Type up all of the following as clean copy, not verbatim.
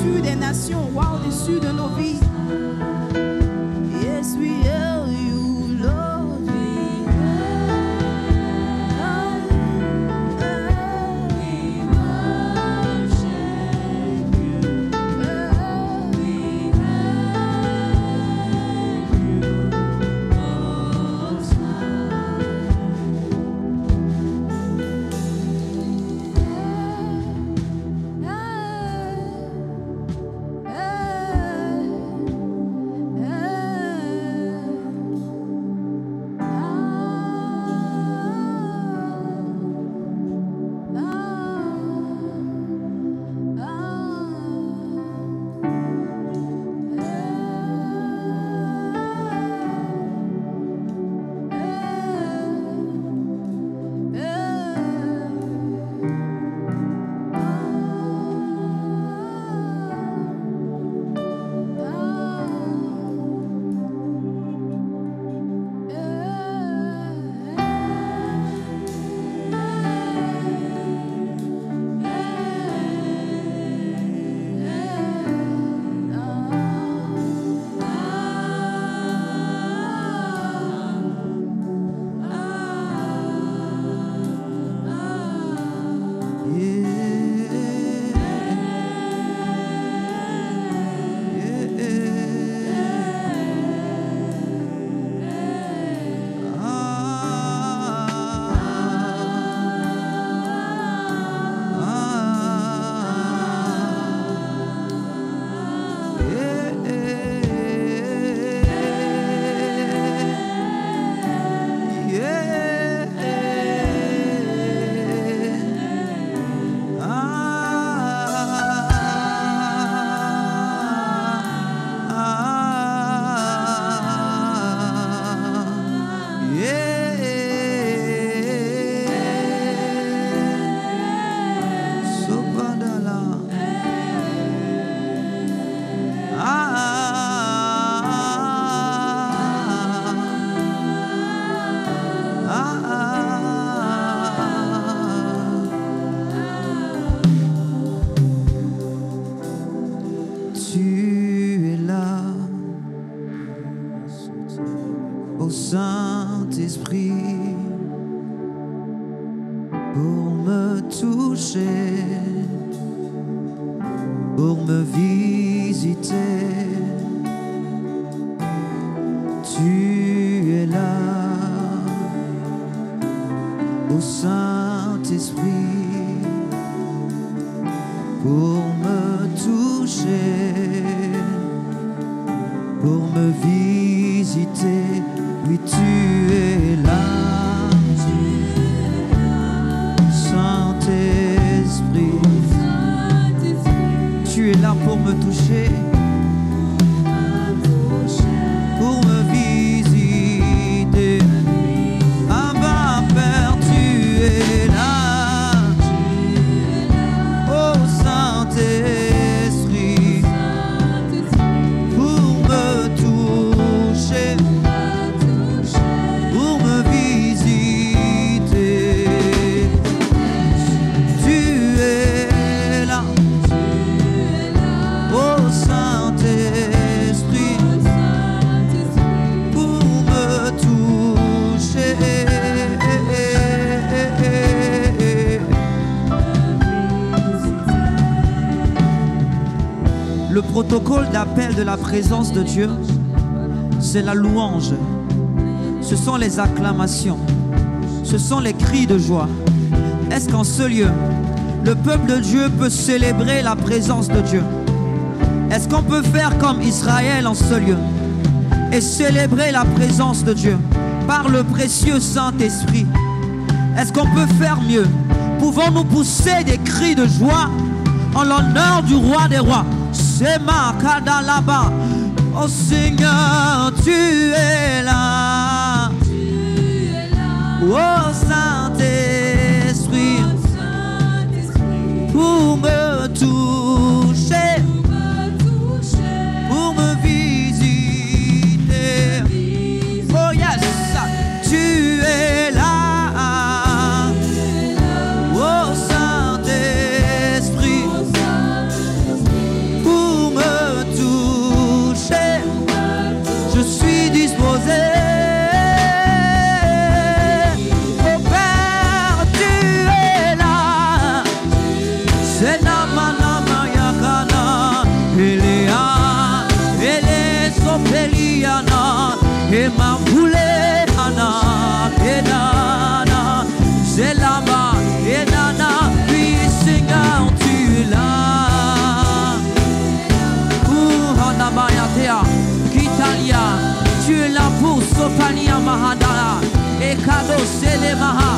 au-dessus des nations, roi au-dessus de nos vies. Yes, we hail you, Lord. Saint-Esprit, pour me toucher, pour me visiter. Tu es là, ô Saint-Esprit, pour me toucher, pour me visiter. Oui, tu es là, Saint-Esprit. Tu es là pour me toucher, pour me visiter. Abba Père, tu es là, oh Saint-Esprit, pour me toucher, pour me visiter. Tu es là, oh Saint-Esprit, pour me toucher. Le protocole d'appel de la présence de Dieu, c'est la louange. Ce sont les acclamations, ce sont les cris de joie. Est-ce qu'en ce lieu, le peuple de Dieu peut célébrer la présence de Dieu? Est-ce qu'on peut faire comme Israël en ce lieu et célébrer la présence de Dieu par le précieux Saint-Esprit? Est-ce qu'on peut faire mieux? Pouvons-nous pousser des cris de joie en l'honneur du roi des rois? Sema Kadalaba. Oh Seigneur, tu es là, oh Saint-Esprit, pour me toucher, pour me visiter. Oh yes, tu es là, oh Saint-Esprit, pour selemaha.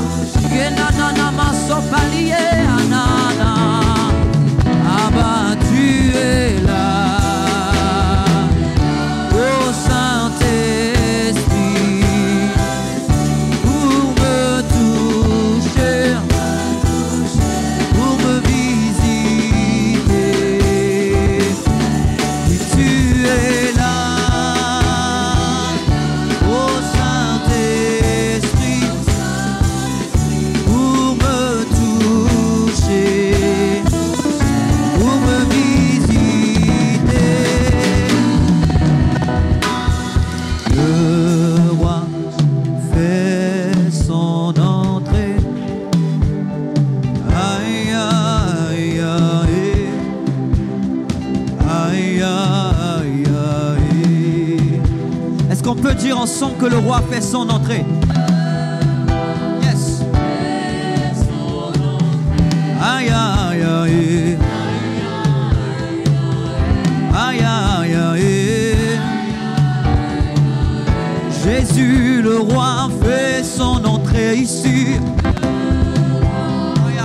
Kenanana masopalie anana. Abba, tu es là. Oh Saint-Esprit, pour me toucher, pour me visiter. Oui, tu es là. Oh Saint-Esprit, pour me toucher, pour me visiter. Le roi fait son entrée. Aïe, aïe, aïe. Aïe, aïe, aïe. Est-ce qu'on peut dire ensemble que le roi fait son entrée? Yes. Aïe, aïe, aïe. Aïe, aïe, aïe. Jésus le roi fait son entrée ici. Aïe,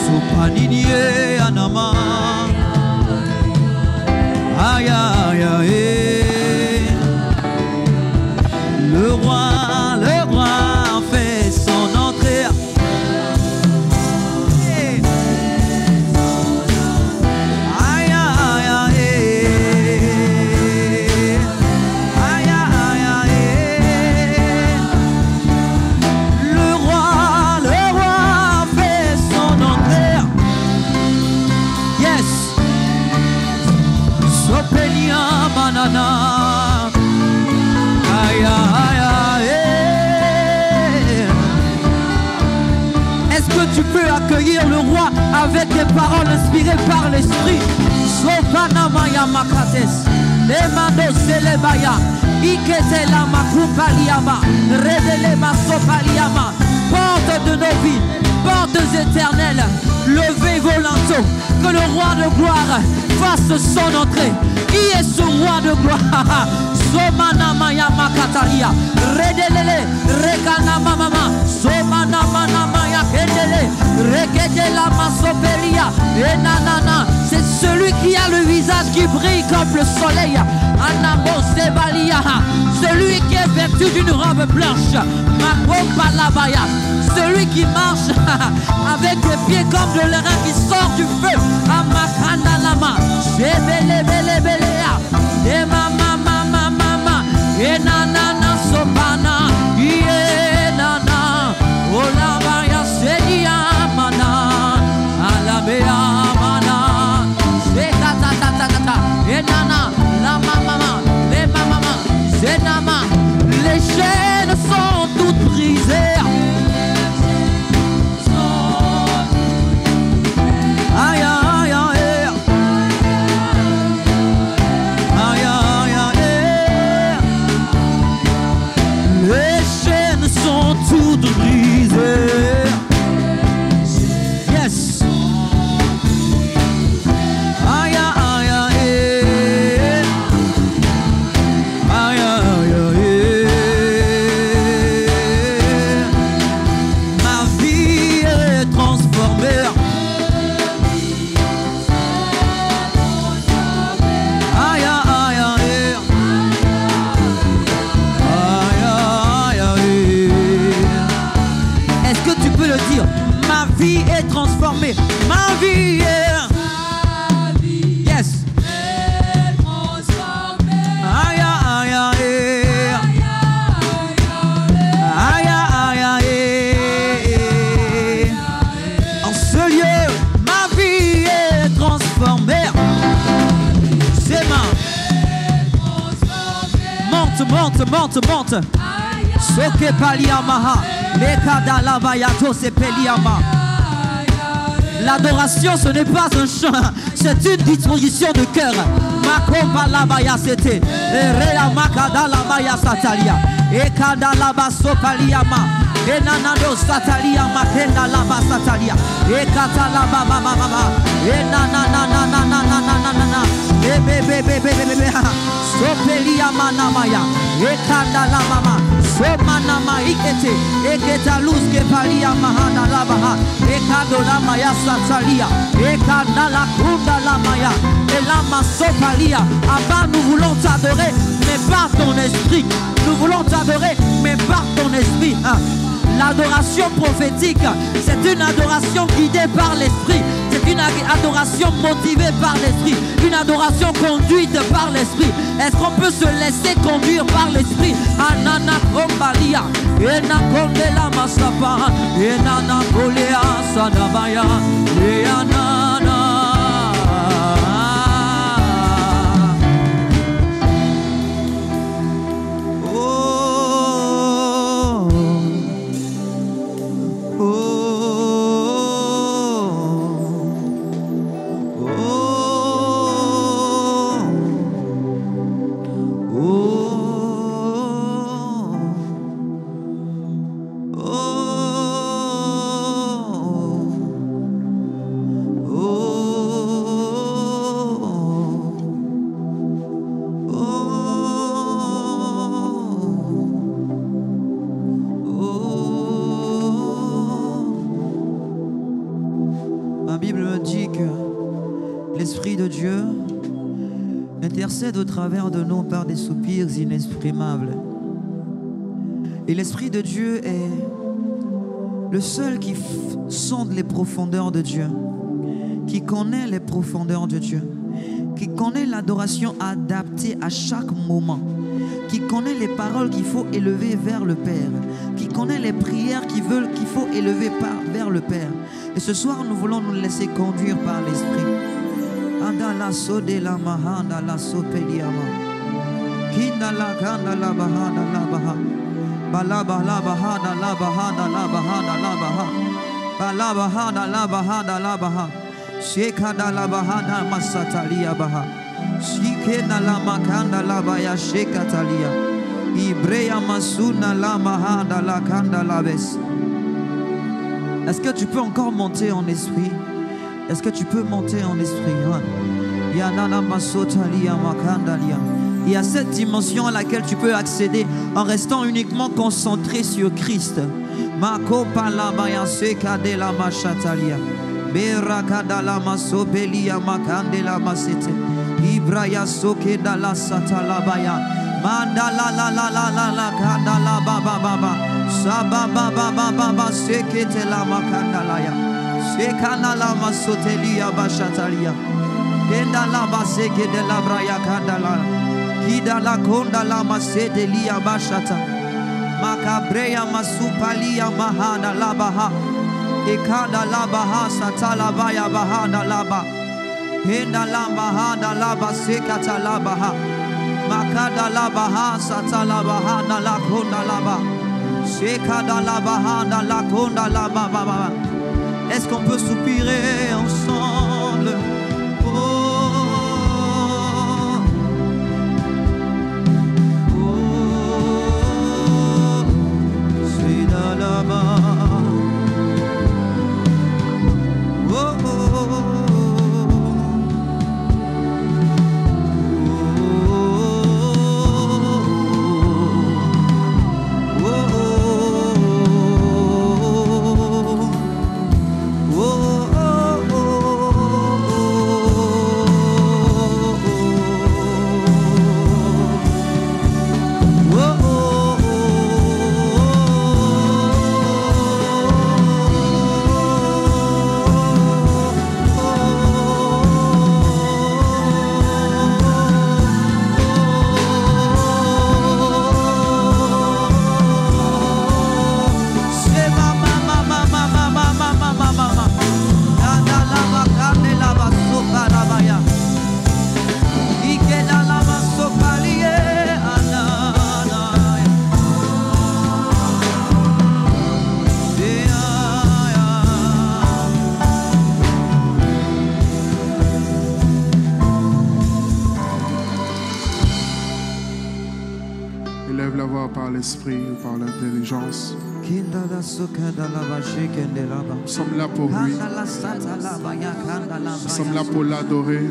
Sopaninié anama. Aïe, aïe, aïe. Le roi fait son entrée. Aïe, aïe, aïe. Aïe, aïe, aïe. Le roi fait son entrée. Yes. Sopenia banana. Aïe, aïe, aïe. Est-ce que tu peux accueillir le roi avec des paroles inspirées par l'esprit? Sopanamaya makates. Demando selebaya. Ikete la makupaliama. Révélez ma sopaliama. Porte de nos vies, portes éternelles, levez vos linteaux, que le roi de gloire fasse son entrée. Qui est ce roi de gloire? Somanamaya makataria. Redelele, rekanama mama. Somanamaya kendele. Regede la masopelia. Et nanana. C'est celui qui a le visage qui brille comme le soleil. Anamo sebalia. Celui qui est vêtu d'une robe blanche. Makopalabaya. Celui qui marche avec les pieds comme de l'airain qui sort du feu. Amakandalama. Shebelebelebelea. Et mama mama mama. Et nanana sopana. Et nana. Olabaya sedia mana. Alabea mana. Shekatatatata. Et nana. La mama. Les mama. Zenama. Les chaînes sont toutes brisées. Aïe, aïe, aïe. Aïe, aïe, aïe. Les chaînes sont toutes brisées. Yes. Aïe, aïe, aïe. Aïe, aïe, aïe. Ma vie est transformée. Aïe, aïe, aïe. Aïe, aïe, aïe. Est-ce que tu peux le dire? Ma vie est transformée. Ma vie est... Yes. Aïe, aïe, aïe. Aïe, aïe, aïe. En ce lieu, ma vie est transformée. Ses mains. Monte. Soke paliamaha. Lekada lavayato se peliama. L'adoration, ce n'est pas un chant, c'est une disposition de cœur. Makomba labaya c'était. Rea makada labaya satalia. Ekada laba sopaliama. Enanado satalia makenda laba satalia. Ekata laba mama mama. Enananananananananana. Bebe. Sopelia manamaya. Ekanda la mama. Somanama ikete eketa luz ke palia mahana labaha ekadola maya satalia ekandala kunda la maya et la masopalia. Abba, nous voulons t'adorer mais par ton esprit. Nous voulons t'adorer mais par ton esprit. L'adoration prophétique, c'est une adoration guidée par l'esprit. C'est une adoration motivée par l'esprit. Une adoration conduite par l'esprit. Est-ce qu'on peut se laisser conduire par l'esprit? Anana kombalia, ena kondela masapa, enana kolea sadabaya, enana. Au travers de nous par des soupirs inexprimables. Et l'Esprit de Dieu est le seul qui sonde les profondeurs de Dieu, qui connaît les profondeurs de Dieu, qui connaît l'adoration adaptée à chaque moment, qui connaît les paroles qu'il faut élever vers le Père, qui connaît les prières qu'il faut élever vers le Père. Et ce soir, nous voulons nous laisser conduire par l'Esprit. Andala sode la mahanda la sopeliama. Kinda la kanda la bahanda la baha. Balaba la bahanda la bahanda la bahanda la baha. Balaba handa la bahanda la baha. Shekada la bahanda masatalia baha. Shikena la makanda la baya shekatalia. Ibreya masuna la mahanda la kanda la bes. Est-ce que tu peux encore monter en esprit? Est-ce que tu peux monter en esprit? Il y a cette dimension à laquelle tu peux accéder en restant uniquement concentré sur Christ. Sekana la masotelia bashatalia. Kenda la baseke de la braya kandala. Kida la konda la masetelia bashata. Makabreya masupalia mahana la baha. Ekada la baha satala baya bahana la ba. Kenda la bahana la basekata la baha. Makada la baha satala bahana la konda la ba. Sekada la bahana la konda la ba ba ba. Est-ce qu'on peut soupirer ensemble? Oh, oh, c'est dans la main. Oh, oh, l'esprit ou par l'intelligence. Nous sommes là pour lui. Nous sommes là pour l'adorer.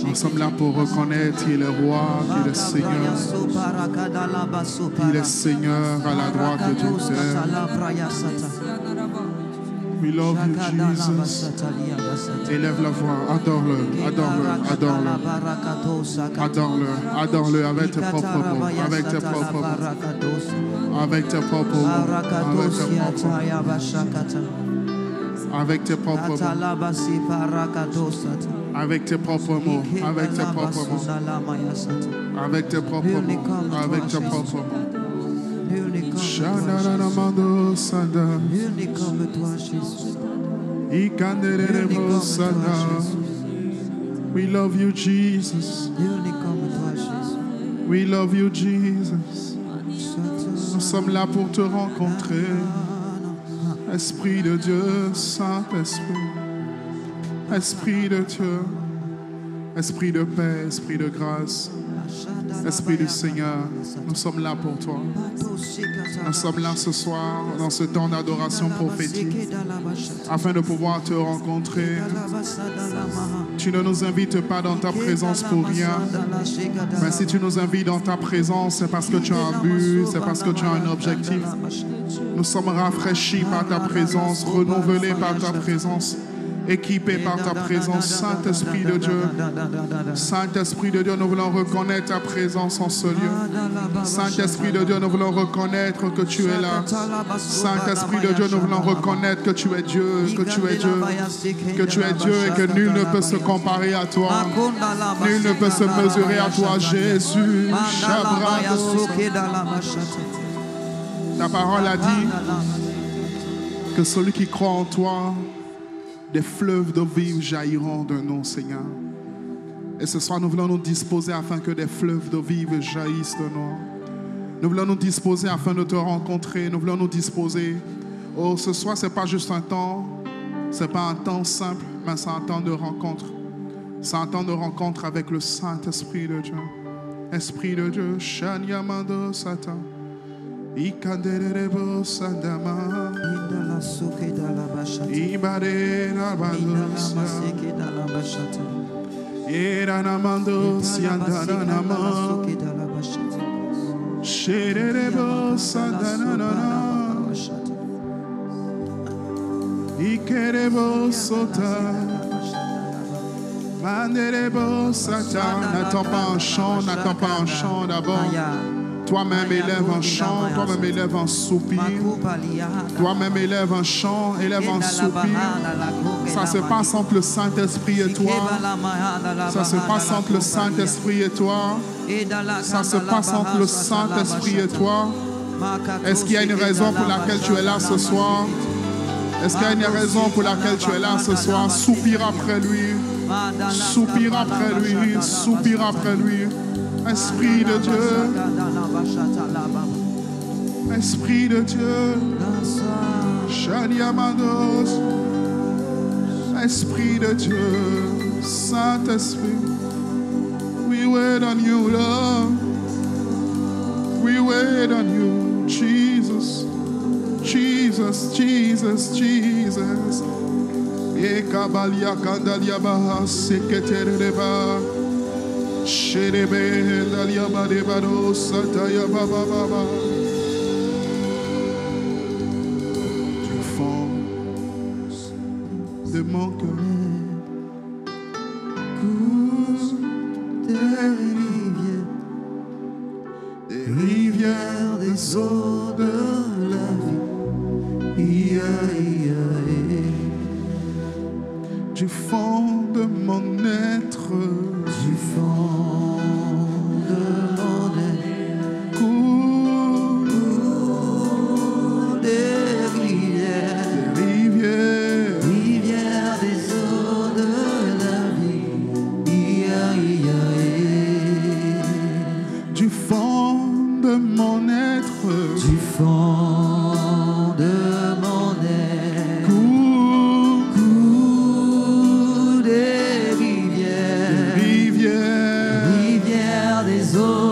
Nous sommes là pour reconnaître qu'il est roi, qu'il est Seigneur. Il est Seigneur à la droite du Père. We love you, Jesus. Élève la voix, adore-le, adore-le, adore-le. Adore-le, adore-le avec tes propres mots, avec tes propres mots. Avec tes propres mots, avec tes propres mots. Avec tes propres mots. Avec tes propres mots. Avec tes propres mots. Avec tes propres mots. Nul comme toi, Jésus. We love you, Jesus. Nul comme toi, Jésus. We love you, Jesus. Nous sommes là pour te rencontrer. Esprit de Dieu, Saint-Esprit. Esprit de Dieu. Esprit de paix, esprit de grâce. Esprit du Seigneur, nous sommes là pour toi. Nous sommes là ce soir dans ce temps d'adoration prophétique afin de pouvoir te rencontrer. Tu ne nous invites pas dans ta présence pour rien, mais si tu nous invites dans ta présence, c'est parce que tu as un but, c'est parce que tu as un objectif. Nous sommes rafraîchis par ta présence, renouvelés par ta présence, équipés par ta présence. Saint-Esprit de Dieu, Saint-Esprit de Dieu, nous voulons reconnaître ta présence en ce lieu. Saint-Esprit de Dieu, nous voulons reconnaître que tu es là. Saint-Esprit de Dieu, nous voulons reconnaître que tu es Dieu, que tu es Dieu, que tu es Dieu et que nul ne peut se comparer à toi. Nul ne peut se mesurer à toi, Jésus. Ta parole a dit que celui qui croit en toi, des fleuves d'eau vive jailliront de nous, Seigneur. Et ce soir, nous voulons nous disposer afin que des fleuves d'eau vive jaillissent de nous. Nous voulons nous disposer afin de te rencontrer. Nous voulons nous disposer. Oh, ce soir, ce n'est pas juste un temps. Ce n'est pas un temps simple, mais c'est un temps de rencontre. C'est un temps de rencontre avec le Saint-Esprit de Dieu. Esprit de Dieu, Shanyamando Satan. Ikanderebo Sandama. Ibare Nabandosia. Eranamando Siandanama. Sherebo Sandanana. Ikerebo Sota. Manderebo Satan. N'attends pas un chant, n'attends pas un chant d'abord. Toi-même élève un chant, toi-même élève un soupir. Toi-même élève un chant, élève un soupir. Ça se passe entre le Saint-Esprit et toi. Ça se passe entre le Saint-Esprit et toi. Ça se passe entre le Saint-Esprit et toi. Est-ce qu'il y a une raison pour laquelle tu es là ce soir? Est-ce qu'il y a une raison pour laquelle tu es là ce soir? Soupire après lui. Soupire après lui. Soupire après lui. Esprit de Dieu. Esprit de Dieu. Shaniamados. Esprit de Dieu. Saint-Esprit. We wait on you, Lord. We wait on you, Jesus. Jesus, Jesus, Jesus. Ekabalia kandalia baha seketereba. Sherebe dalia badebado sataya baba baba. Du fond de mon cœur coule des rivières des eaux de la vie. Du fond de mon être, du fond de mon être, coule des rivières, rivières des eaux de la vie. Du fond de mon être, du fond de mon être, coule des rivières, rivières des eaux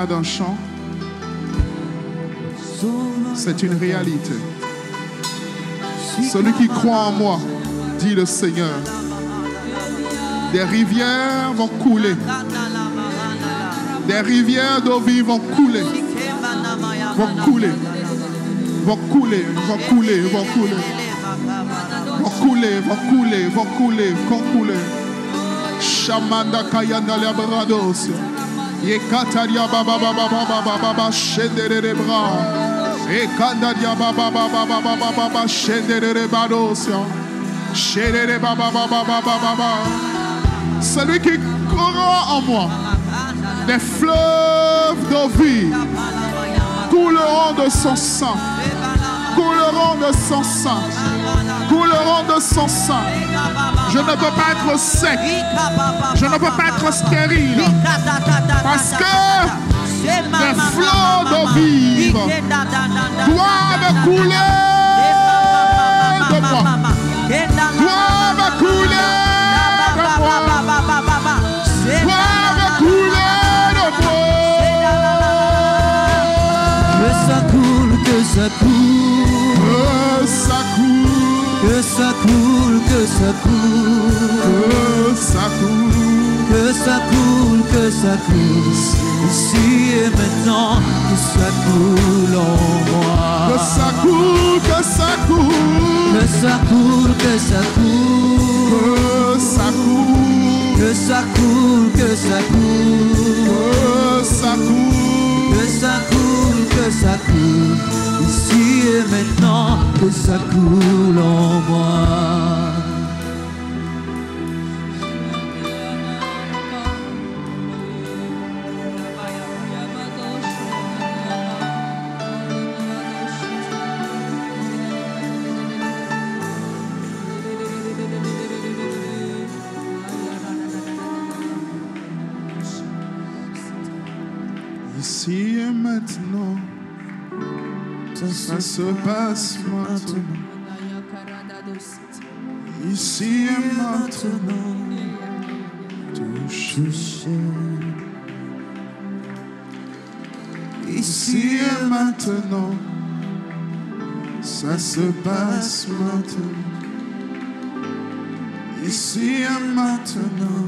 d'un chant. C'est une réalité. Celui qui croit en moi, dit le Seigneur, des rivières vont couler. Des rivières d'eau vive vont couler. Vont couler. Vont couler. Vont couler. Vont couler. Vont couler. Vont couler. Vont couler. Vont couler. Shamanda kayanda lebrados. Yekataria baba baba baba baba shendere bra. Ekandaria baba baba baba baba shendere bados. Shendere baba baba baba baba. Celui qui croit en moi, des fleuves d'eau vive couleront de son sang. Couleront de son sang. Couleront de son sang. Je ne peux pas être sec. Je ne peux pas être stérile. Parce que les flots d'eau vive doivent couler de moi. Doivent couler de moi. Doivent couler de moi. Que ça coule, que ça coule. Que ça coule. Que ça coule, que ça coule. Que ça coule. Que ça coule, que ça coule. Ici et maintenant, que ça coule en moi. Que ça coule, que ça coule. Que ça coule, que ça coule. Que ça coule. Que ça coule, que ça coule. Que ça coule. Que ça coule, que ça coule. Ici et maintenant, que ça coule en moi. Ici et maintenant, ça se passe maintenant. Ici et maintenant, touché. Ici et maintenant, ça se passe maintenant. Ici et maintenant,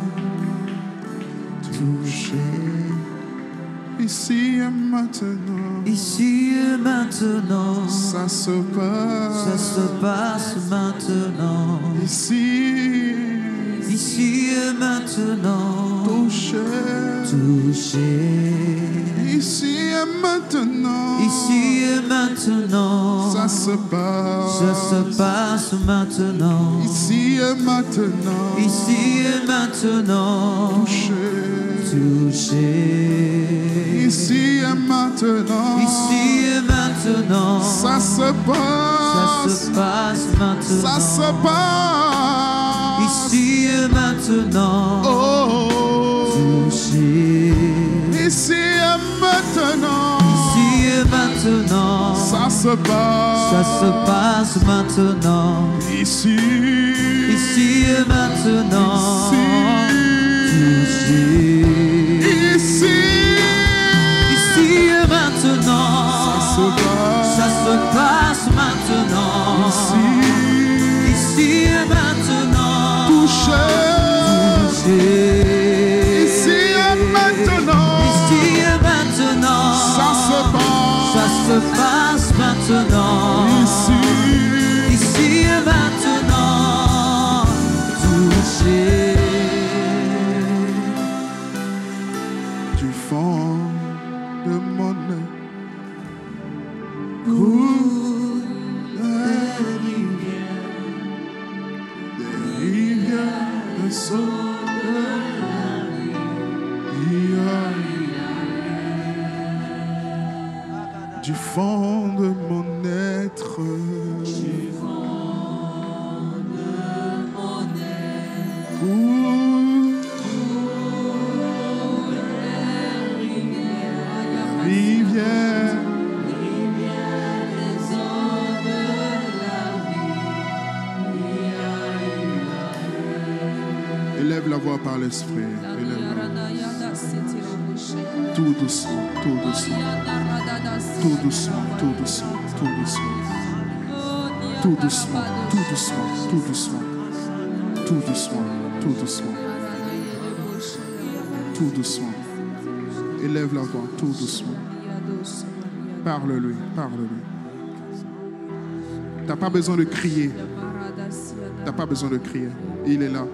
touché. Ici et maintenant, Ici et maintenant, ça se passe. ça se passe maintenant. Ici et maintenant, touché. touché. Ici et maintenant, Ici et maintenant, ça se passe. ça se passe maintenant. Ici et maintenant, Ici et maintenant, touché. touché. Ici et maintenant, Ici et maintenant, ça se passe. ça se passe maintenant. Ça se passe. Ici et maintenant, Oh. touché. Ici et maintenant, Ici et maintenant, ça se passe. ça se passe maintenant. Ici et maintenant, touché. Ici et maintenant, ça se passe. ça se passe maintenant. Ici et maintenant, Touché. Ici et maintenant, et maintenant, ça se passe. ça se passe maintenant. Ici et maintenant, touché. Du fond de mon âme coule des rivières de sang de la vie. Du fond de mon être, coule rivière. Élève la voix par l'esprit. Élève la voix. Tout doucement, tout doucement. Tout doucement, tout doucement, tout doucement. Tout doucement, tout doucement, tout doucement. Tout doucement, tout doucement. Tout doucement. Élève la voix, tout doucement. Parle-lui, parle-lui. Tu n'as pas besoin de crier. Tu n'as pas besoin de crier. Il est là.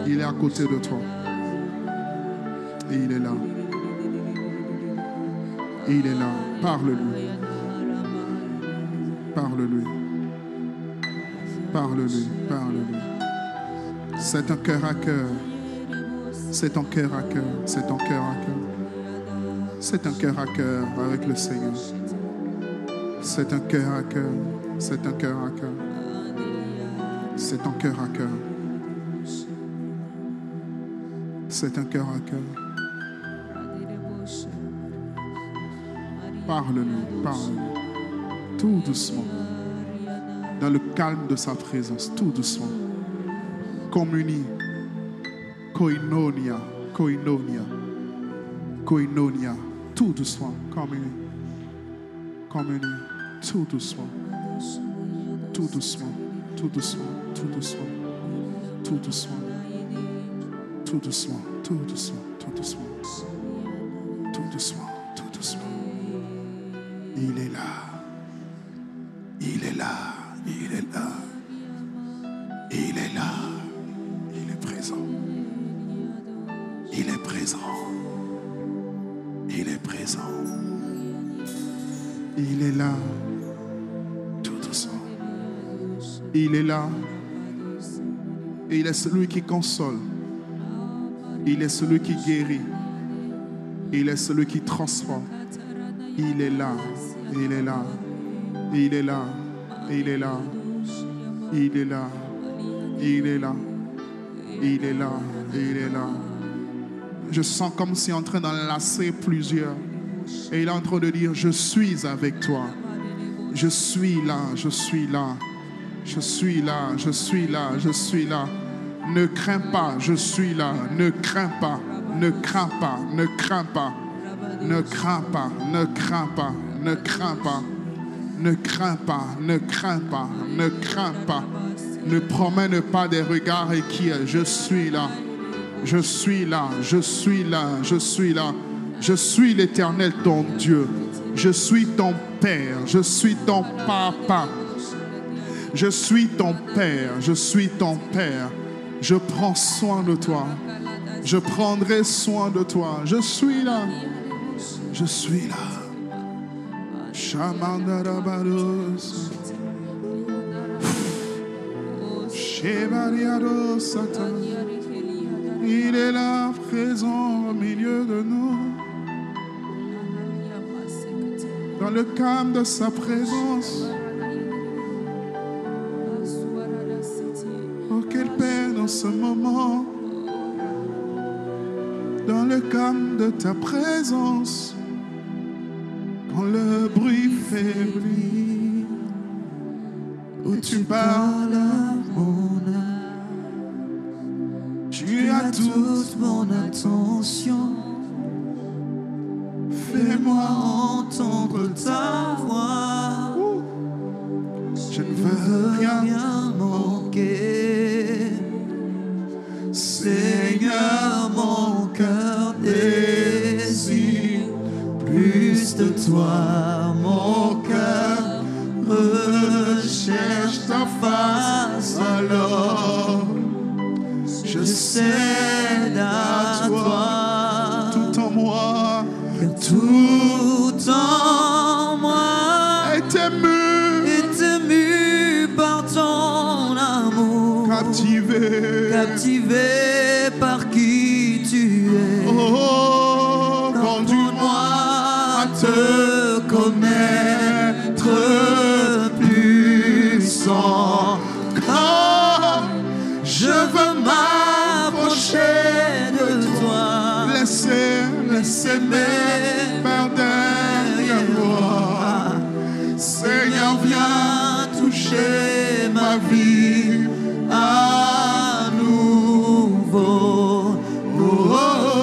Il est à côté de toi. Et il est là. Il est là. Parle-lui. Parle-lui. Parle-lui. Parle-lui. C'est un cœur à cœur. C'est un cœur à cœur. C'est un cœur à cœur. C'est un cœur à cœur avec le Seigneur. C'est un cœur à cœur. C'est un cœur à cœur. C'est un cœur à cœur. C'est un cœur à cœur. Parle-lui, parle-lui. Tout doucement. Dans le calme de sa présence. Tout doucement. Communie. Koinonia. Koinonia. Koinonia. Tout doucement. Communie. Communie. Tout doucement. Tout doucement. Tout doucement. Tout doucement. Tout doucement. Tout doucement. Tout doucement. Tout doucement. Tout doucement. Tout doucement. Il est là. Il est là. Il est là. Il est là. Il est présent. Il est présent. Il est présent. Il est là. Tout doucement. Il est là. Et il est celui qui console. Il est celui qui guérit. Il est celui qui transforme. Il est là. Il est là. Il est là. Il est là. Il est là. Il est là. Il est là. Il est là. Je sens comme s'il est en train d'enlacer plusieurs. Et il est en train de dire, je suis avec toi. Je suis là. Je suis là. Je suis là. Je suis là. Je suis là. Ne crains pas. Je suis là. Ne crains pas. Ne crains pas. Ne crains pas. Ne crains pas. Ne crains pas. Ne crains pas. Ne crains pas. Ne crains pas. Ne crains pas. Ne promène pas des regards inquiets. Je suis là. Je suis là. Je suis là. Je suis là. Je suis l'Éternel, ton Dieu. Je suis ton Père. Je suis ton Papa. Je suis ton Père. Je suis ton Père. Je prends soin de toi. Je prendrai soin de toi. Je suis là. Je suis là. Shamandarabados. Shebariados Satan. Il est là, présent au milieu de nous. Dans le calme de sa présence. Oh, quel Père dans ce moment. Dans le calme de ta présence. Quand le bruit faiblit. Où tu parles à mon âme. Tu as toute mon attention. Fais-moi entendre ta voix. Je ne veux rien manquer. Seigneur, mon cœur désire plus de toi. Mon cœur recherche ta face. Alors je cède à toi. Tout en moi. Tout en moi est ému par ton amour, captivé par qui tu es. Oh, conduis-moi à te connaître plus encore. Je veux m'approcher de toi. Laissez-moi par derrière moi. Seigneur, viens toucher ma vie à nouveau. Oh, oh, oh.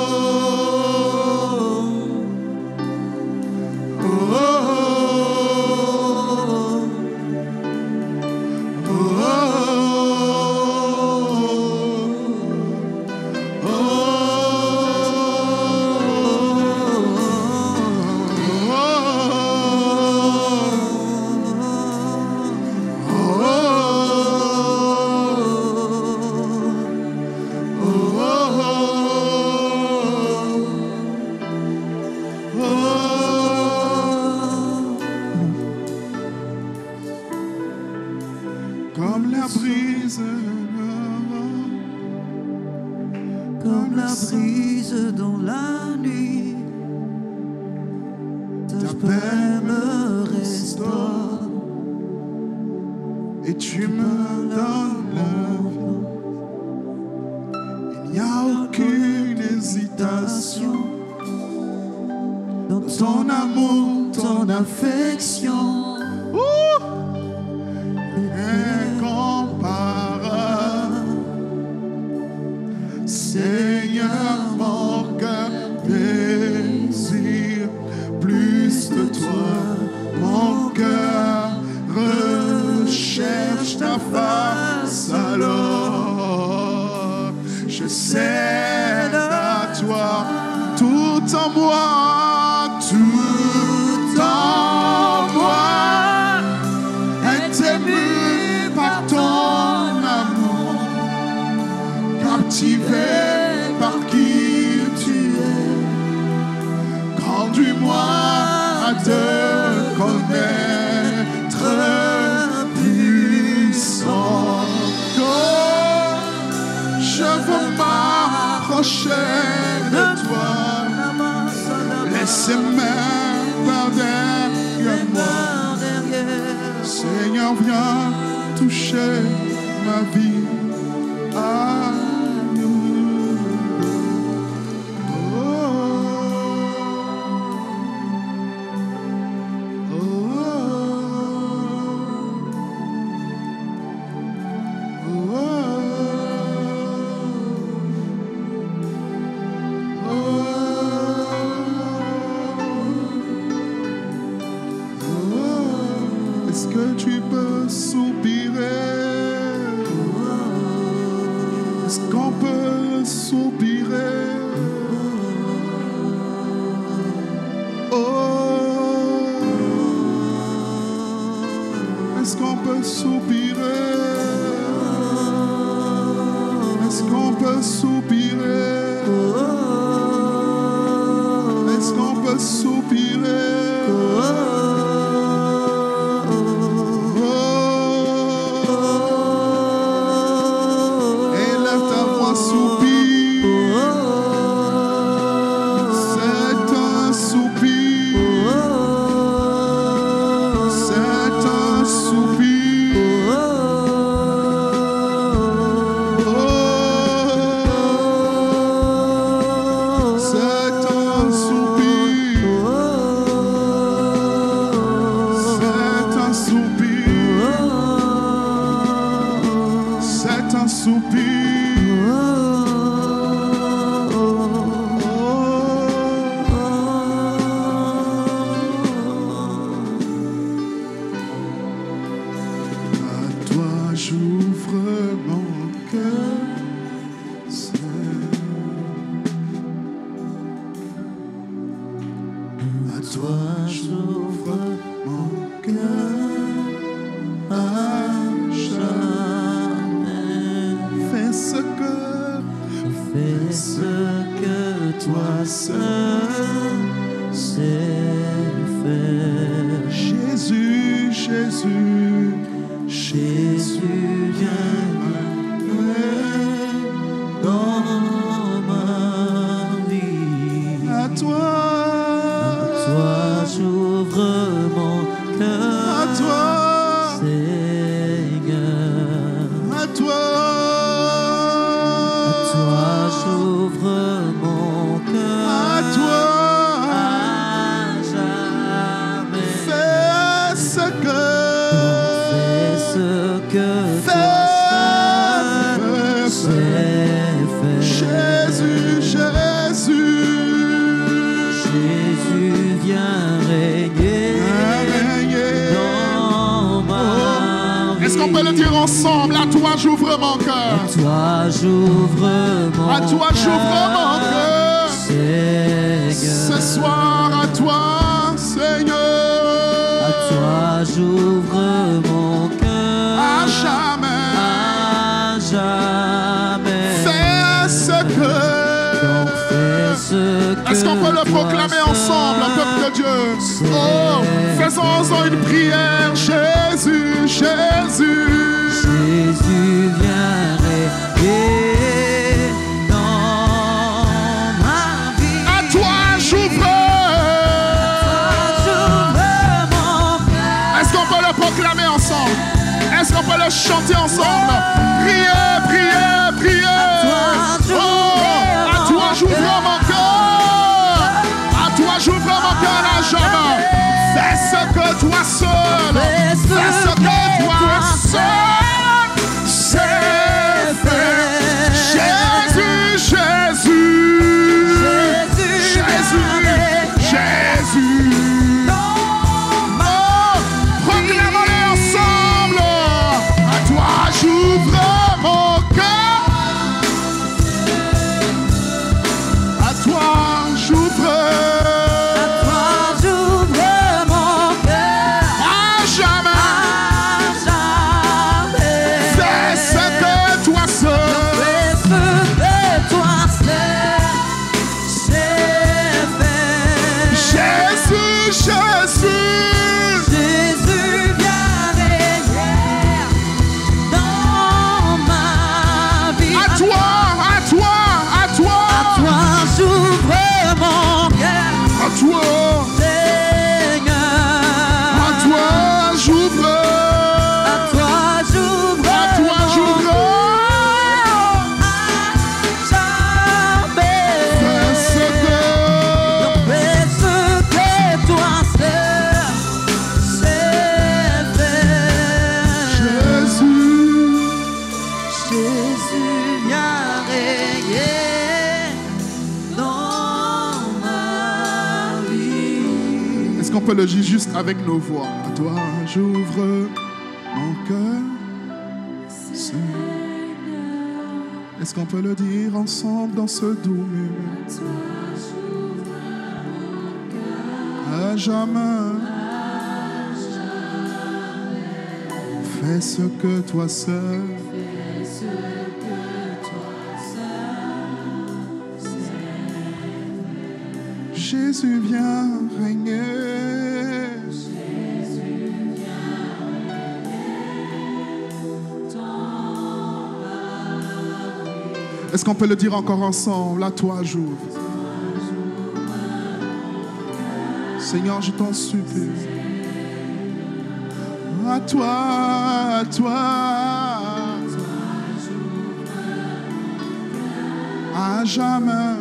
brise, comme la brise dans la nuit. Ta paix me restaure et tu me donnes la vie. Il n'y a aucune hésitation dans ton amour, ton affection. Incomparable, Seigneur, mon cœur désire plus de toi. Mon cœur recherche ta face, alors je cède à toi tout en moi, tout en moi. Est ému par ton amour, captivé par qui tu es. Conduis-moi à te connaître puissant. Oh, je veux m'approcher de toi. Laisse mes mains derrière moi. Seigneur, viens toucher ma vie. Est-ce que tu peux soupirer? Est-ce qu'on peut soupirer? Oh, est-ce qu'on peut soupirer? Est-ce qu'on peut soupirer? Est-ce qu'on peut soupirer? Ensemble, à toi j'ouvre mon cœur. À toi j'ouvre mon cœur. À toi j'ouvre mon cœur. Ce soir à toi, Seigneur. À toi j'ouvre mon cœur. À jamais. À jamais. Fais ce que. Donc fais ce que. Est-ce qu'on peut le proclamer ensemble, un peuple de Dieu? Oh, faisons-en une prière. Jésus, Jésus. Jésus, viens régner dans ma vie. À toi j'ouvre. Est-ce qu'on peut le proclamer ensemble? Est-ce qu'on peut le chanter ensemble? Priez, priez, priez. Oh, à toi j'ouvre mon cœur. À toi j'ouvre mon cœur à jamais. Fais ce que toi seul. Fais ce que toi seul. C'est fait. Jésus, Jésus. Jésus, Jésus. Proclamons-le ensemble. À toi j'ouvre mon cœur. À toi j'ouvre. À toi j'ouvre mon cœur. À jamais. À jamais. Fais ce que toi seul. Fais ce que toi seul sais faire. Jésus, Jésus. Jésus, viens régner dans ma vie. À toi, à toi, à toi. À toi j'ouvre mon cœur, À toi, Seigneur. à toi j'ouvre. À toi j'ouvre. À toi j'ouvre. Fais ce que. Fais ce que toi seul sais faire. Jésus. Jésus, viens régner dans ma vie. Est-ce qu'on peut le dire juste avec nos voix? À toi j'ouvre mon cœur. Seigneur. Est-ce qu'on peut le dire ensemble dans ce doux murmure? À jamais. Fais ce que toi seul. Jésus vient régner. Est-ce qu'on peut le dire encore ensemble? À toi j'ouvre. Seigneur, je t'en supplie. À toi, à toi. À jamais.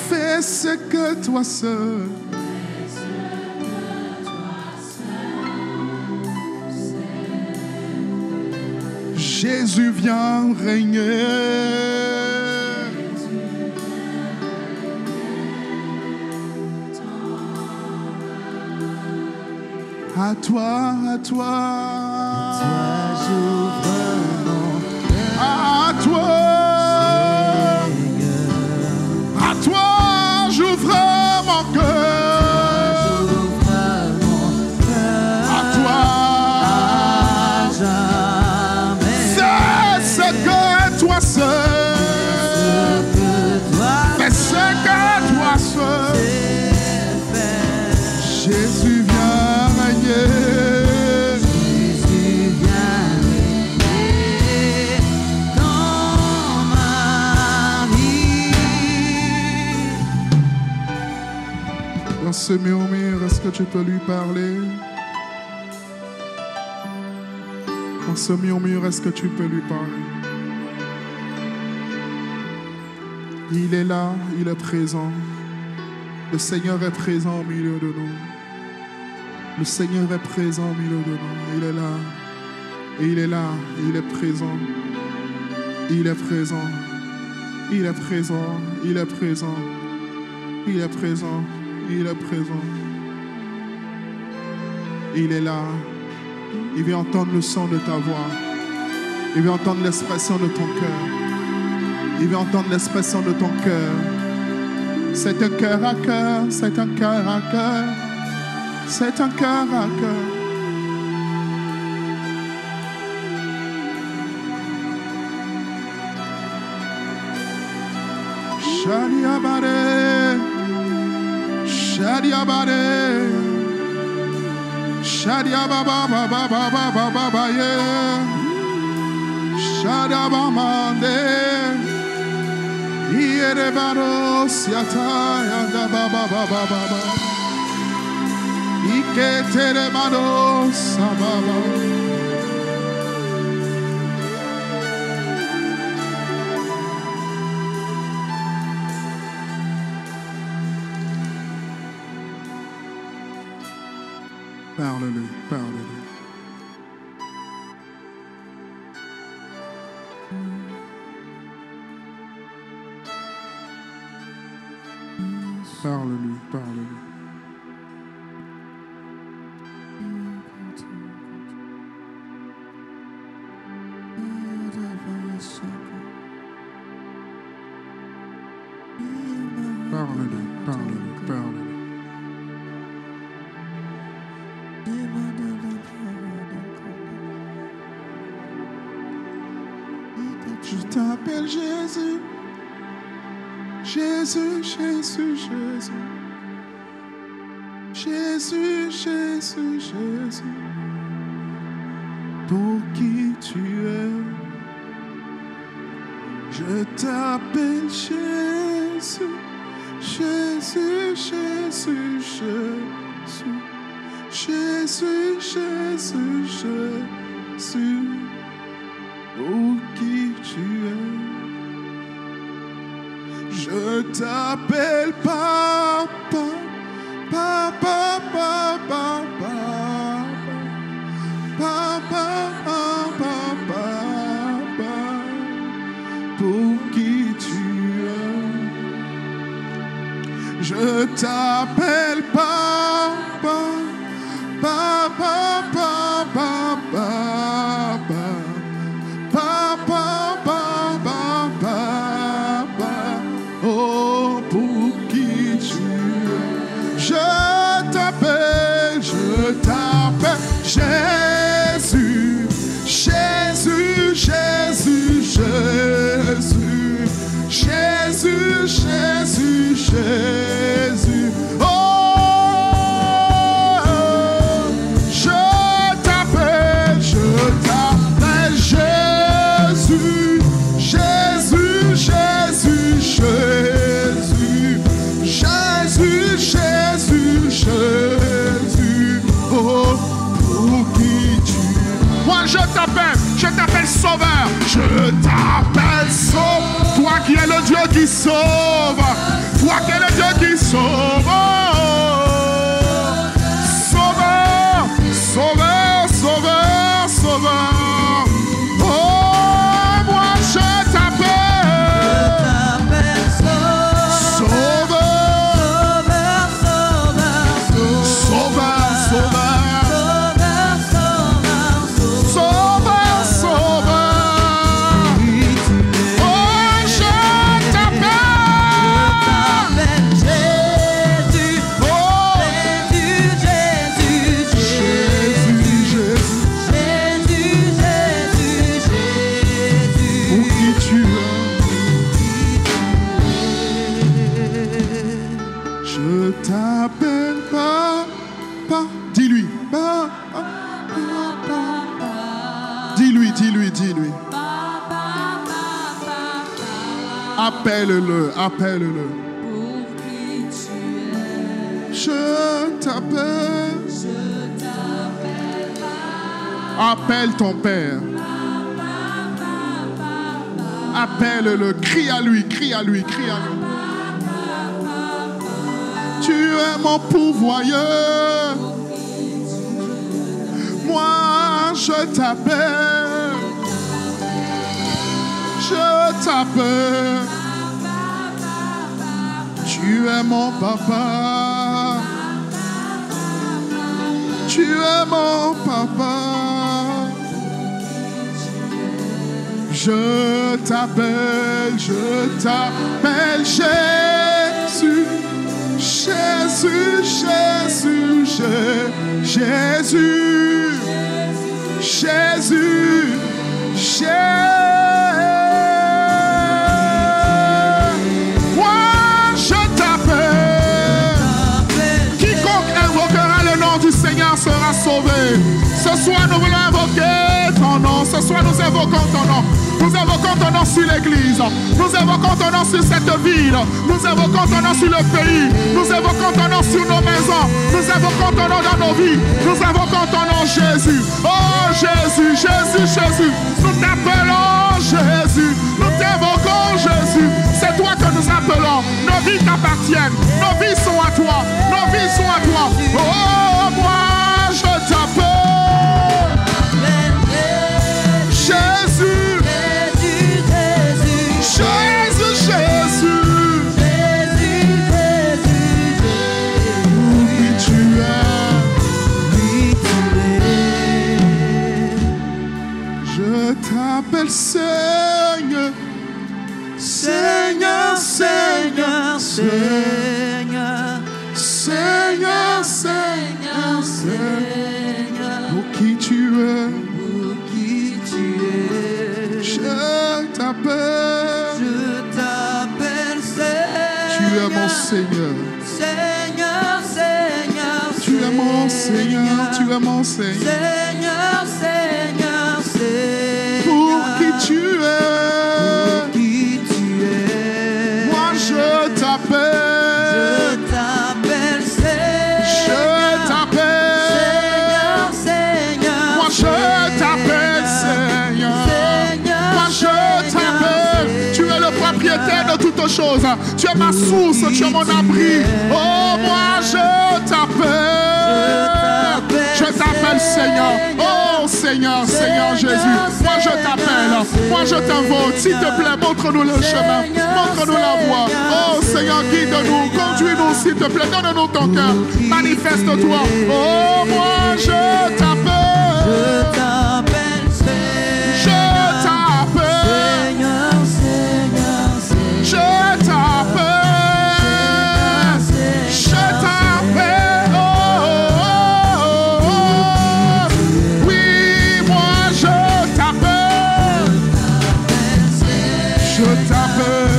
Fais ce que toi seul. Jésus vient régner. À toi, à toi. À toi. À toi, j'ouvre mon cœur. À toi. Fais ce que toi seul. Fais ce que toi seul. Jésus vient régner. Dans ce murmure, est-ce que tu peux lui parler? Dans ce murmure, est-ce que tu peux lui parler? Il est là, il est présent. Le Seigneur est présent au milieu de nous. Le Seigneur est présent au milieu de nous. Il est là. Et il est là. Il est présent. Il est présent. Il est présent. Il est présent. Il est présent. Il est présent. Il est là. Il veut entendre le son de ta voix. Il veut entendre l'expression de ton cœur. Il veut entendre l'expression de ton cœur. C'est un cœur à cœur. C'est un cœur à cœur. C'est un cœur à cœur. Shadiabare. Shadiabare. Shadia baba baba baba baba ba yeah. Shadia baba de. Iere baro siata yanda baba baba baba. Ike tere baro sababa. Parle-lui, parle-lui. Parle-lui, parle-lui. Parle-lui, parle-lui, parle-lui. Je t'appelle Jésus, Jésus, Jésus, Jésus, Jésus, Jésus, Jésus, pour qui tu es. Je t'appelle Jésus, Jésus, Jésus, Jésus, Jésus, Jésus, Jésus, pour qui tu es. Je t'appelle Papa, Papa, Papa, Papa, Papa, Papa, Papa, pour qui tu es. Je t'appelle Papa, Papa, Papa, Papa. Papa, papa, papa, oh, pour qui tu es. Je t'appelle Jésus, Jésus, Jésus, Jésus, Jésus, Jésus, Jésus, oh, je t'appelle Jésus. Jésus, Jésus, Jésus, Jésus, Jésus, Jésus, oh, pour qui tu es. Moi je t'appelle Sauveur, je t'appelle Sauveur, toi qui es le Dieu qui sauve, toi qui es le Dieu qui sauve, oh, Sauveur, Sauveur, Sauveur, Sauveur. Dis-lui. Appelle-le, appelle-le. Je t'appelle. Appelle ton Père. Appelle-le, crie à lui, crie à lui, crie à lui. Tu es mon pourvoyeur. Moi, je t'appelle. Je t'appelle. Tu es mon papa. Tu es mon papa. Je t'appelle Jésus. Jésus, Jésus, Jésus, Jésus, Jésus. Moi, je t'appelle. Quiconque invoquera le nom du Seigneur sera sauvé. Ce soir, nous voulons invoquer ton nom. Ce soir, nous invoquons ton nom. Nous invoquons ton nom sur l'église. Nous invoquons ton nom sur cette ville. Nous invoquons ton nom sur le pays. Nous invoquons ton nom sur nos maisons. Nous invoquons ton nom dans nos vies. Nous invoquons ton nom, Jésus. Oh Jésus, Jésus, Jésus. Nous t'appelons Jésus. Nous t'invoquons Jésus. C'est toi que nous appelons. Nos vies t'appartiennent. Nos vies sont à toi. Nos vies sont à toi. Oh, moi, je t'appelle. Jésus. Jésus, Jésus. Oui, tu es. Je t'appelle Seigneur. Seigneur, Seigneur, Seigneur. Seigneur, Seigneur, Seigneur. Pour qui tu es. Pour qui tu es. Je t'appelle. Je t'appelle Seigneur. Tu es mon Seigneur. Seigneur, Seigneur. Tu es mon Seigneur. Tu es mon Seigneur. Seigneur, Seigneur, Seigneur. Pour qui tu es. Pour qui tu es. Moi je t'appelle. Je t'appelle Seigneur. Je t'appelle. Seigneur, Seigneur. Moi je t'appelle Seigneur. Seigneur, Moi je t'appelle. Tu es le propriétaire de toutes choses. Tu es ma source, tu es mon abri. Oh, moi je t'appelle. Je t'appelle Seigneur. Oh Seigneur, Seigneur Jésus. Moi je t'appelle. Moi je t'invoque. S'il te plaît, montre-nous le chemin. Montre-nous la voie. Oh Seigneur, guide-nous. Conduis-nous s'il te plaît. Donne-nous ton cœur. Manifeste-toi. Oh, moi je t'appelle. Je t'appelle Seigneur. Je t'appelle. Seigneur, Seigneur, Seigneur. Je t'appelle. Je t'appelle. Oh, oh, oh, oh. Oui, moi je t'appelle. Je t'appelle.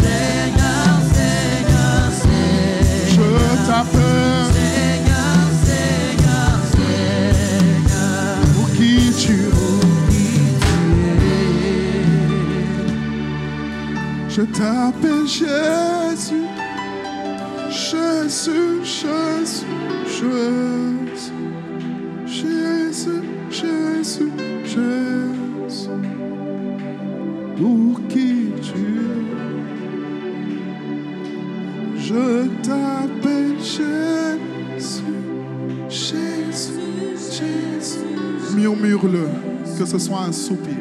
Seigneur, Seigneur, Seigneur. Je t'appelle. Seigneur, Seigneur, Seigneur. Pour qui tu es. Je t'appelle Jésus. Jésus, Jésus, Jésus. Jésus, Jésus, Jésus. Pour qui tu es. Je t'appelle Jésus. Jésus, Jésus. Murmure-le, que ce soit un soupir.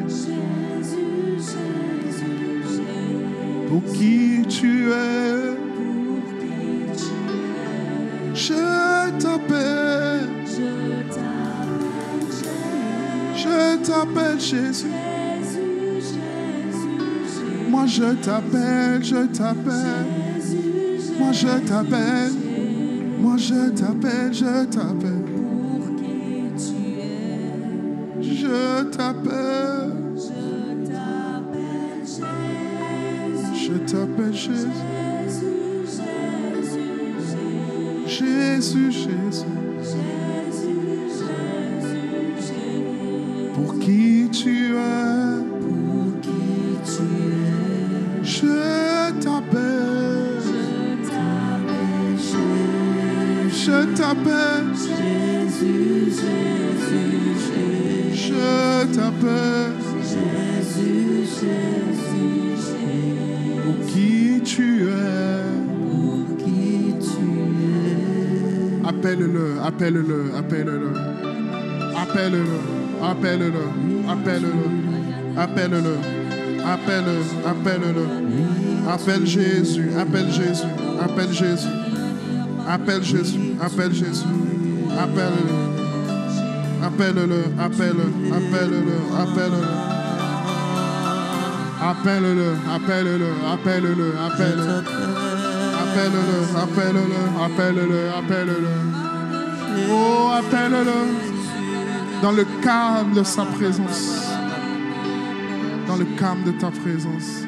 Pour qui tu es. Je t'appelle. Je t'appelle Jésus. Moi je t'appelle, je t'appelle. Moi je t'appelle. Moi je t'appelle, je t'appelle. Je t'appelle. Je t'appelle Jésus. Jésus, Jésus. Pour qui tu es. Je t'appelle. Je t'appelle. Je t'appelle. Pour qui tu es. Appelle-le, appelle-le, appelle-le. Appelle-le, appelle-le, appelle-le. Appelle-le, appelle-le, appelle-le. Appelle Jésus, appelle Jésus, appelle Jésus. Appelle Jésus, appelle Jésus. Appelle-le. Appelle-le, appelle-le, appelle-le, appelle-le. Appelle-le, appelle-le, appelle-le, appelle-le. Appelle-le, appelle-le, appelle-le, appelle-le. Oh, appelle-le. Dans le calme de sa présence. Dans le calme de ta présence.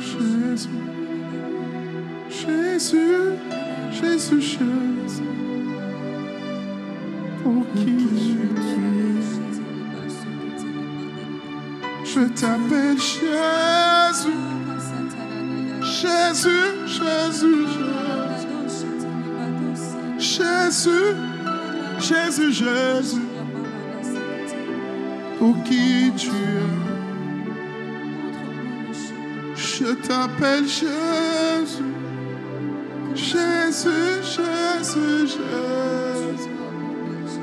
Jésus. Jésus. Jésus, Jésus, Jésus. Pour qui tu es? Je t'appelle Jésus. Jésus, Jésus, Jésus. Jésus, Jésus, Jésus. Pour qui tu es? Je t'appelle Jésus. Jésus, Jésus, Jésus.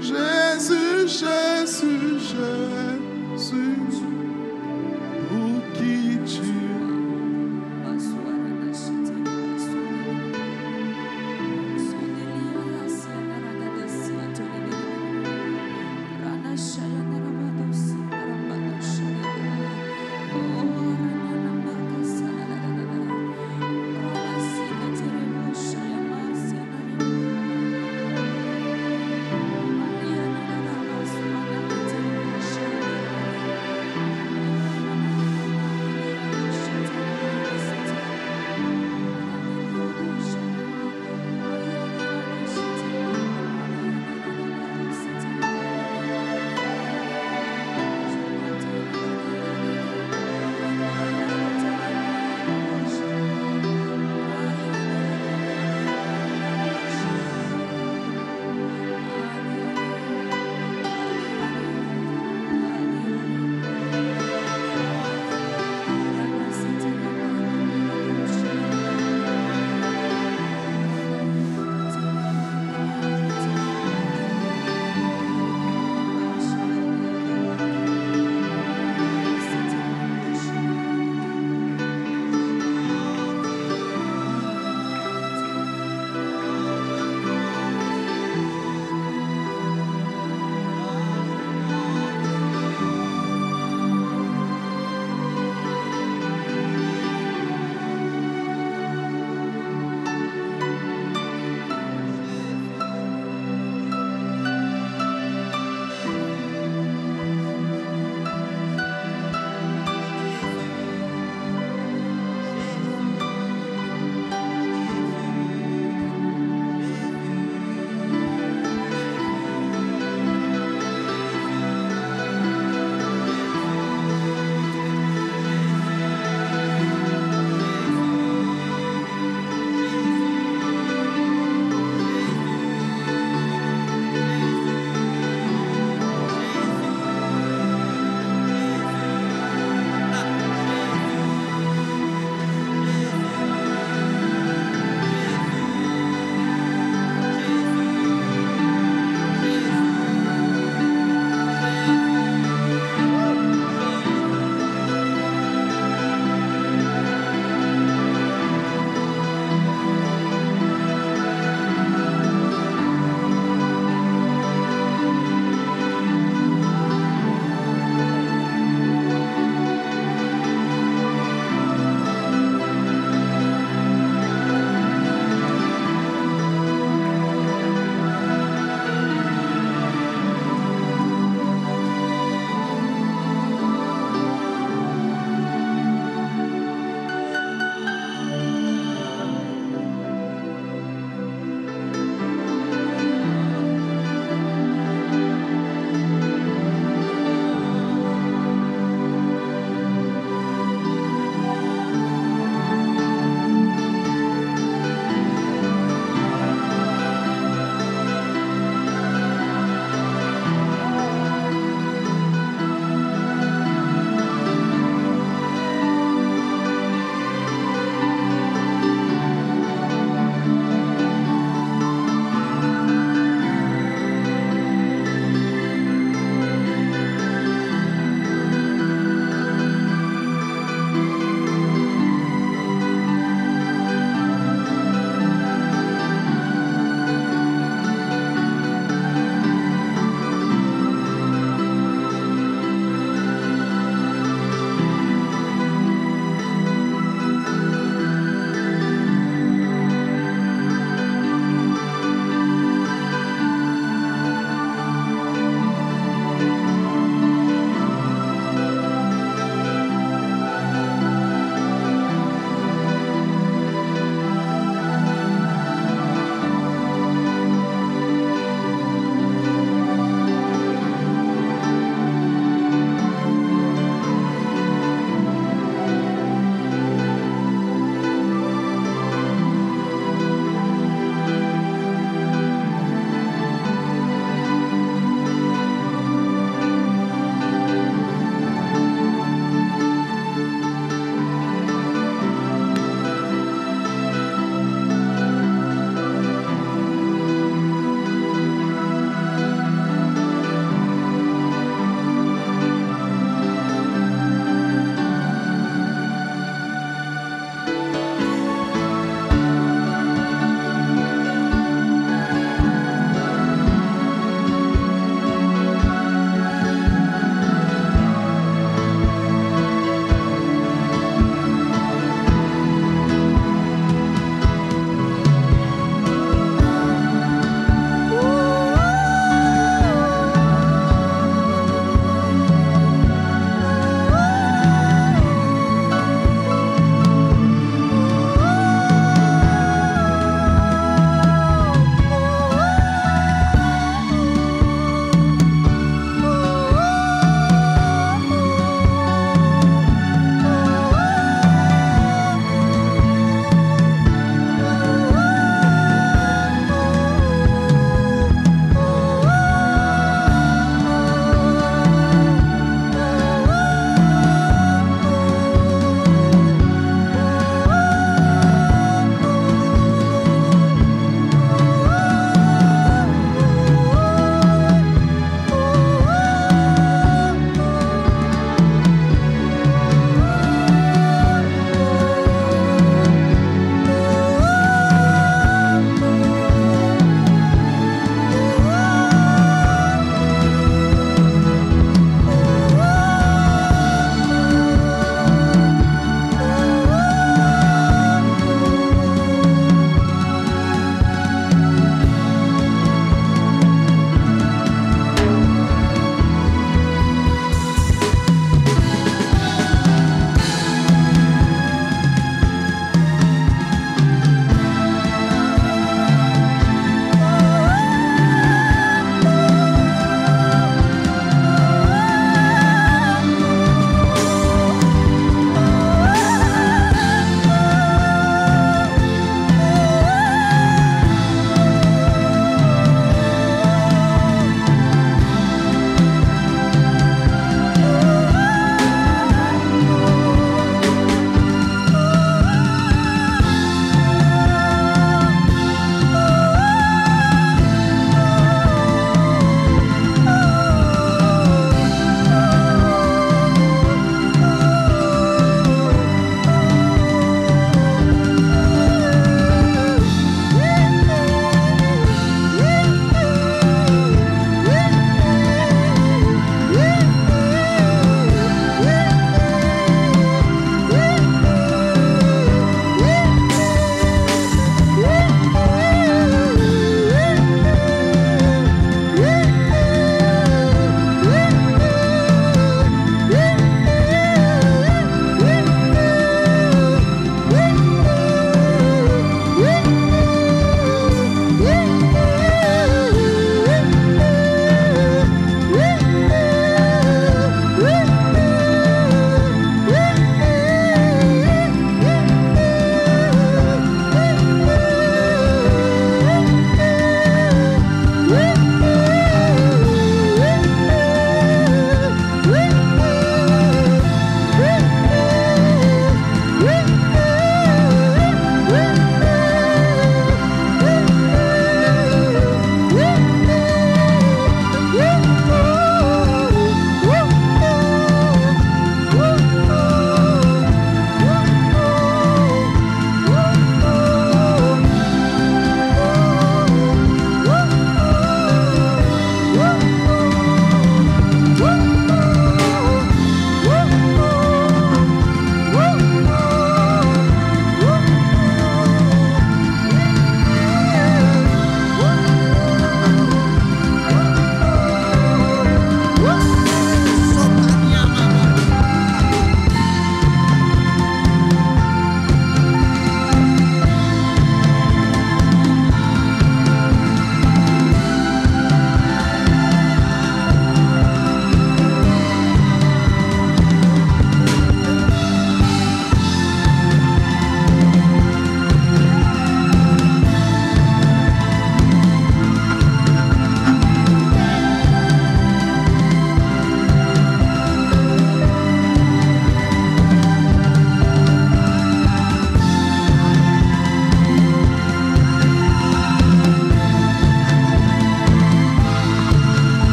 Jésus, Jésus, Jésus. Pour qui tu es?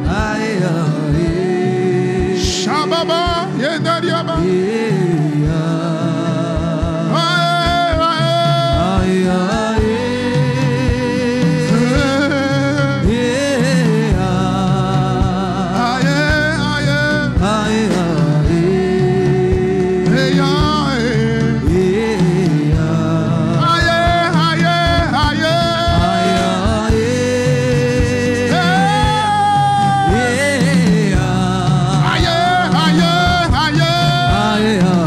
Aïe, aïe. Shababa, Yendariaba. Aïe, aïe. Yeah.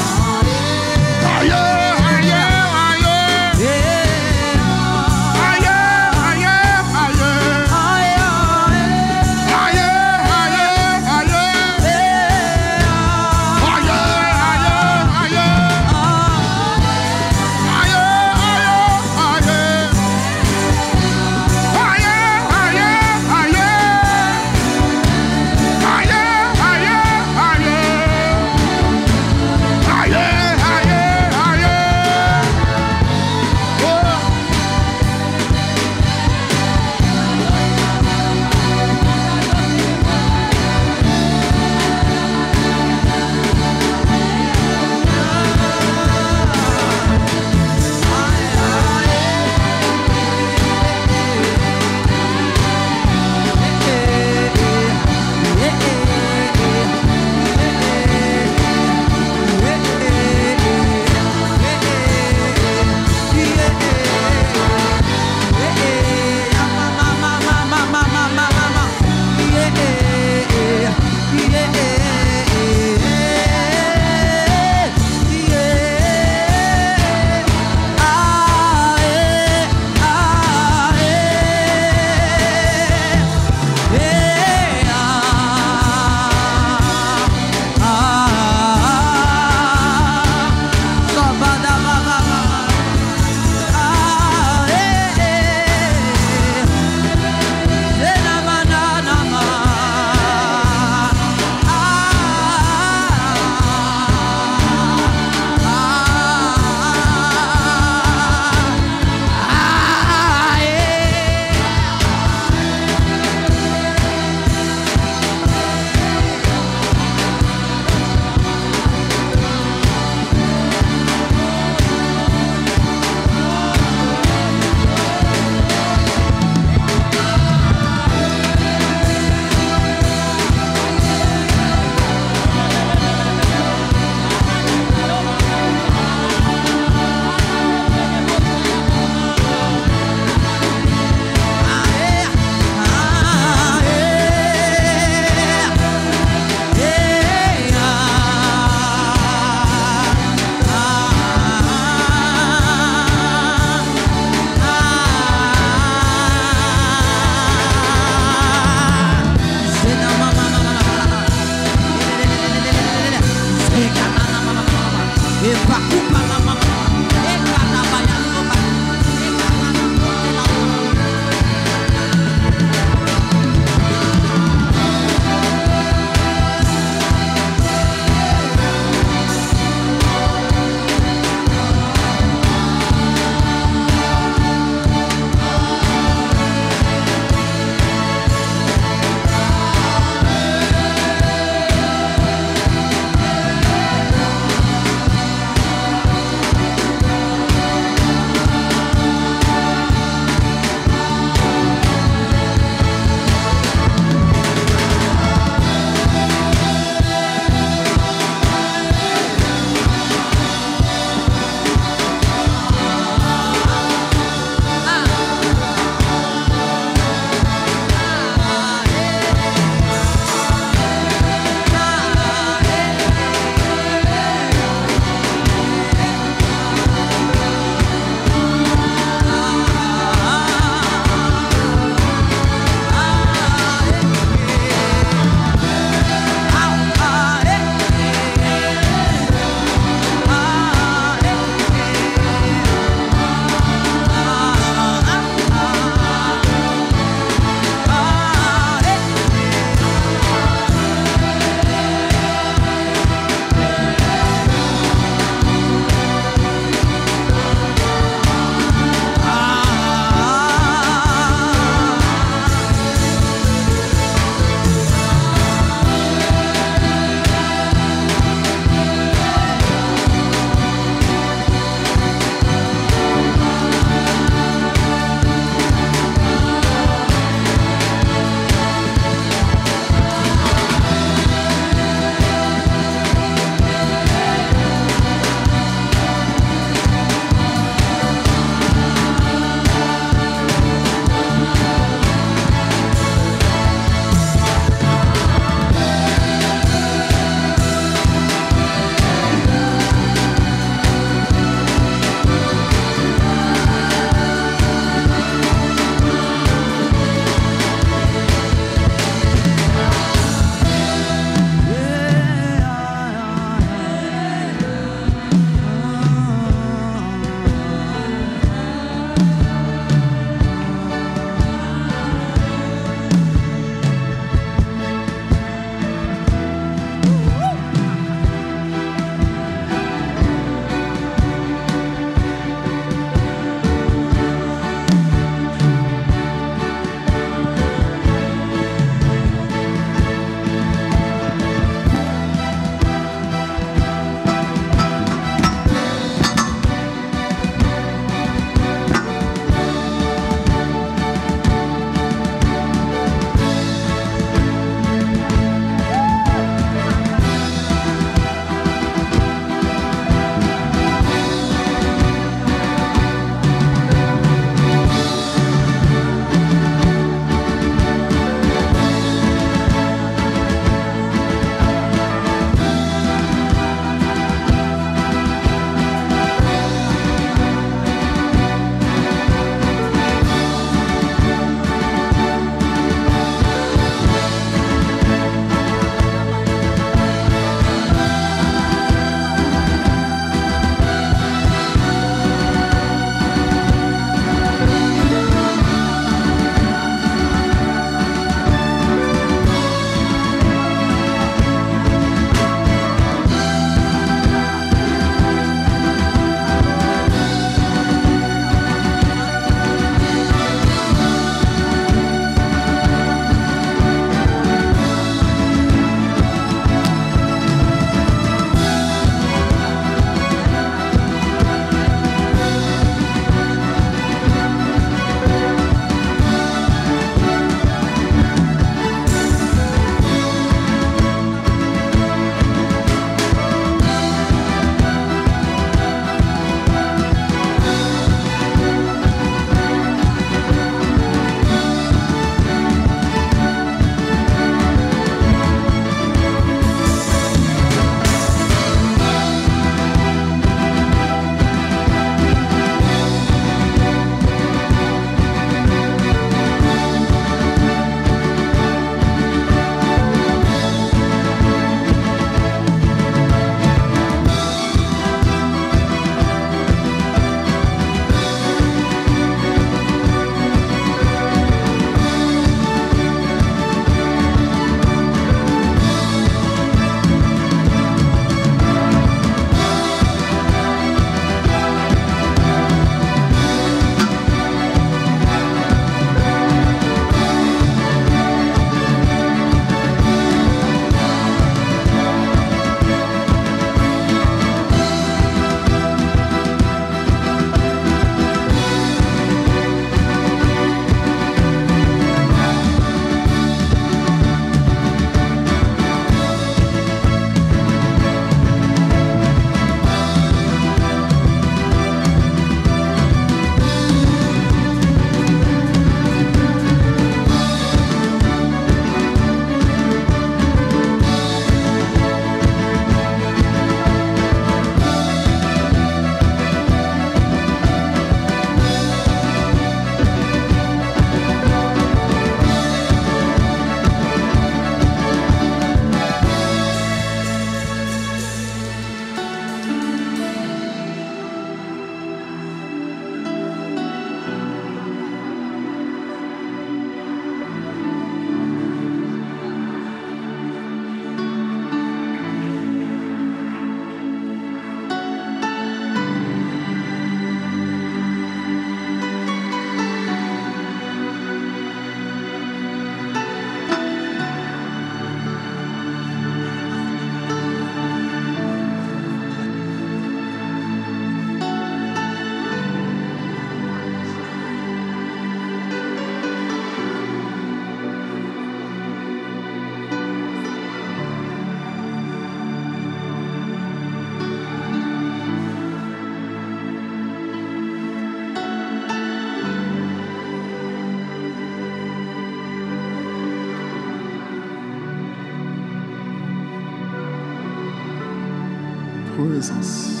Présence.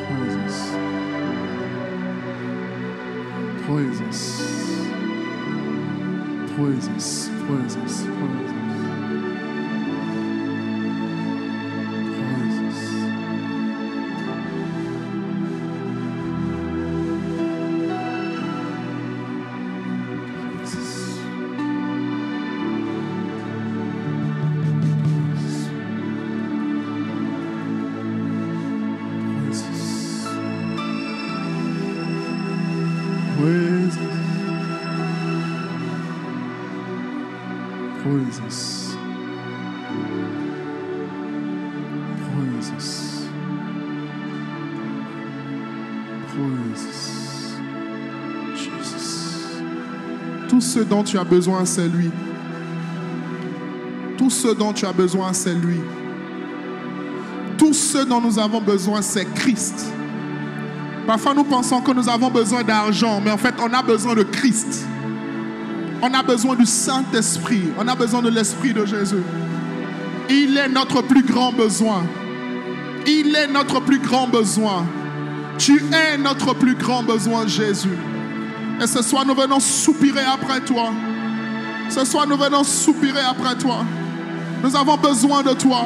Presence. Presence. Presence. Presence. Presence. Presence. Presence. Jesus. Tout ce dont tu as besoin, c'est lui. Tout ce dont tu as besoin, c'est lui. Tout ce dont nous avons besoin, c'est Christ. Parfois, nous pensons que nous avons besoin d'argent, mais en fait, on a besoin de Christ. On a besoin du Saint-Esprit. On a besoin de l'Esprit de Jésus. Il est notre plus grand besoin. Il est notre plus grand besoin. Tu es notre plus grand besoin, Jésus. Et ce soir, nous venons soupirer après toi. Ce soir, nous venons soupirer après toi. Nous avons besoin de toi.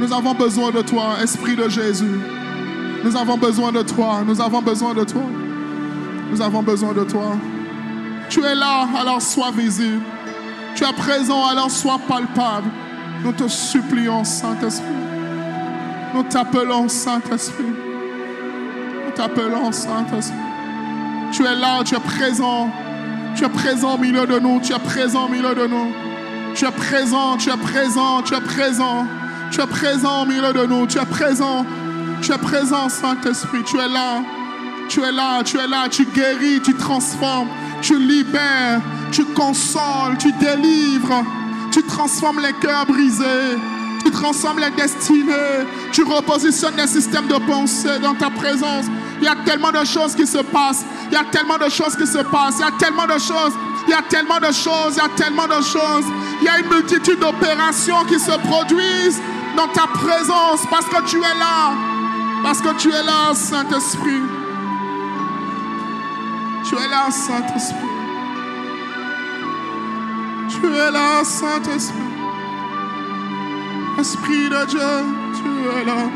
Nous avons besoin de toi, Esprit de Jésus. Nous avons besoin de toi. Nous avons besoin de toi. Nous avons besoin de toi. Tu es là, alors sois visible. Tu es présent, alors sois palpable. Nous te supplions, Saint-Esprit. Nous t'appelons, Saint-Esprit. Nous t'appelons, Saint-Esprit. Tu es là, tu es présent. Tu es présent au milieu de nous. Tu es présent au milieu de nous. Tu es présent, tu es présent, tu es présent. Tu es présent au milieu de nous. Tu es présent. Tu es présent, Saint-Esprit. Tu es là. Tu es là, tu es là. Tu guéris, tu transformes. Tu libères, tu consoles, tu délivres, tu transformes les cœurs brisés, tu transformes les destinées, tu repositionnes les systèmes de pensée dans ta présence. Il y a tellement de choses qui se passent, il y a tellement de choses qui se passent, il y a tellement de choses, il y a tellement de choses, il y a tellement de choses. Il y a une multitude d'opérations qui se produisent dans ta présence parce que tu es là, parce que tu es là, Saint-Esprit. Tu es là, Saint-Esprit. Tu es là, Saint-Esprit. Esprit de Dieu, tu es là.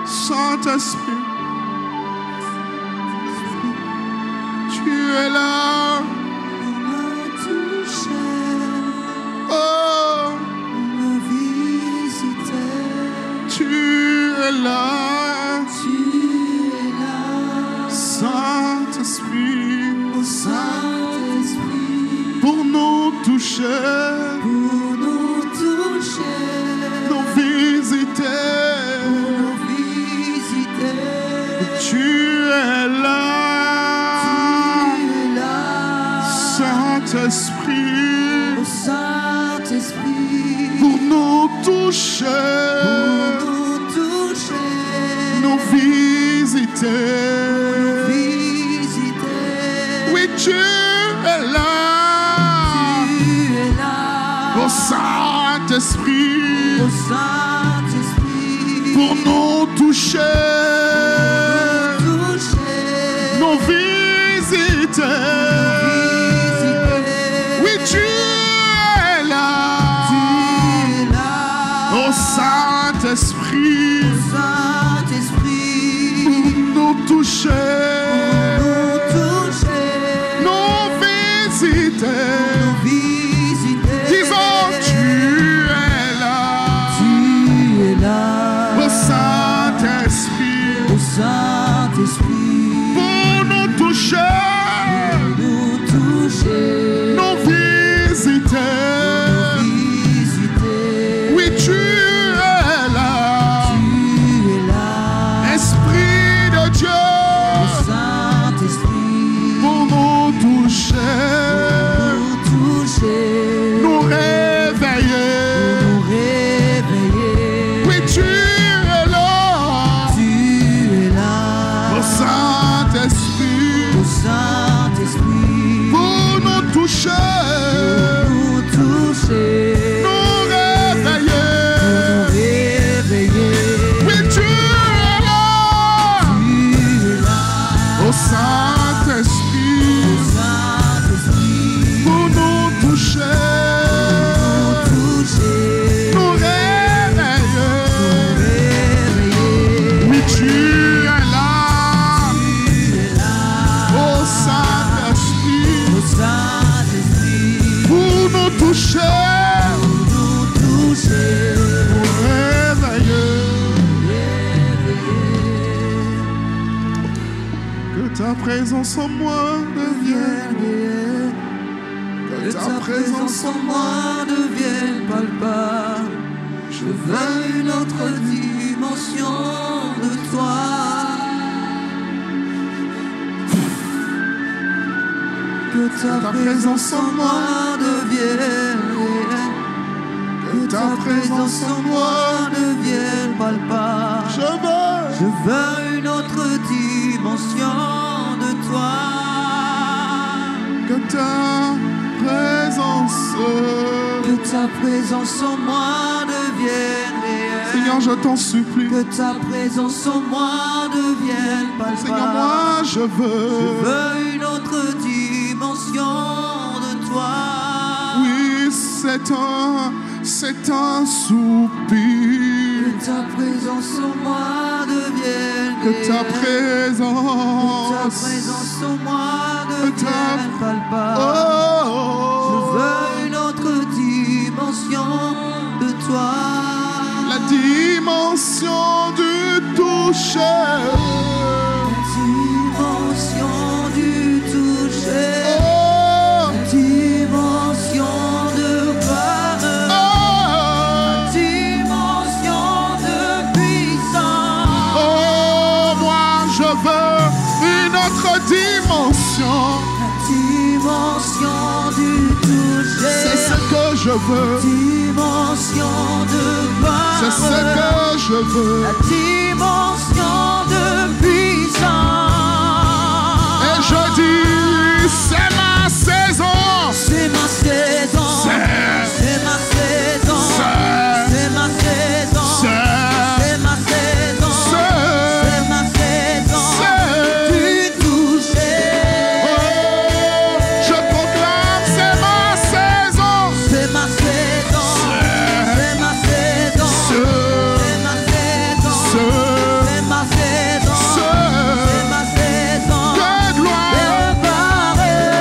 Saint-Esprit, tu es là. Oh, tu es là. Saint-Esprit, oh Saint-Esprit, pour nous toucher, nous visiter, tu es là, Saint-Esprit, oh Saint-Esprit, pour nous toucher, nous visiter. Tu es là, oh Saint-Esprit, pour nous toucher, nous visiter. Oui, tu es là, oh Saint-Esprit, pour nous toucher. Disons, tu es là, oh Saint-Esprit, pour nous toucher, nous visiter. Oui, tu es là, présence en moi devienne réelle. Que ta présence en moi devienne palpable. Je veux une autre dimension de toi. Que ta présence en moi devienne réelle. Que ta présence en moi devienne palpable. Je veux une autre dimension de toi. Que ta présence en moi devienne réelle. Seigneur, je t'en supplie. Que ta présence en moi devienne palpable. Seigneur, moi je veux une autre dimension de toi. Oui, c'est un soupir. Que ta présence en moi devienne Que réelle. ta présence En moi devienne palpable. Je veux une autre dimension de toi. La dimension du toucher. Dimension du toucher. Dimension de gloire. Dimension de puissance. Oh, moi je veux une autre dimension. Dimension du toucher. C'est ce que je veux. Dimension de gloire. C'est ce que je veux. La dimension de puissance. Et je dis, c'est ma saison. C'est ma saison. C'est ma saison. C'est ma saison. C'est ma saison. C'est ma saison. Du toucher. Oh, je proclame, c'est ma saison. C'est ma saison. C'est ma saison. C'est ma saison. C'est ma saison. C'est ma saison. De gloire. Préparée.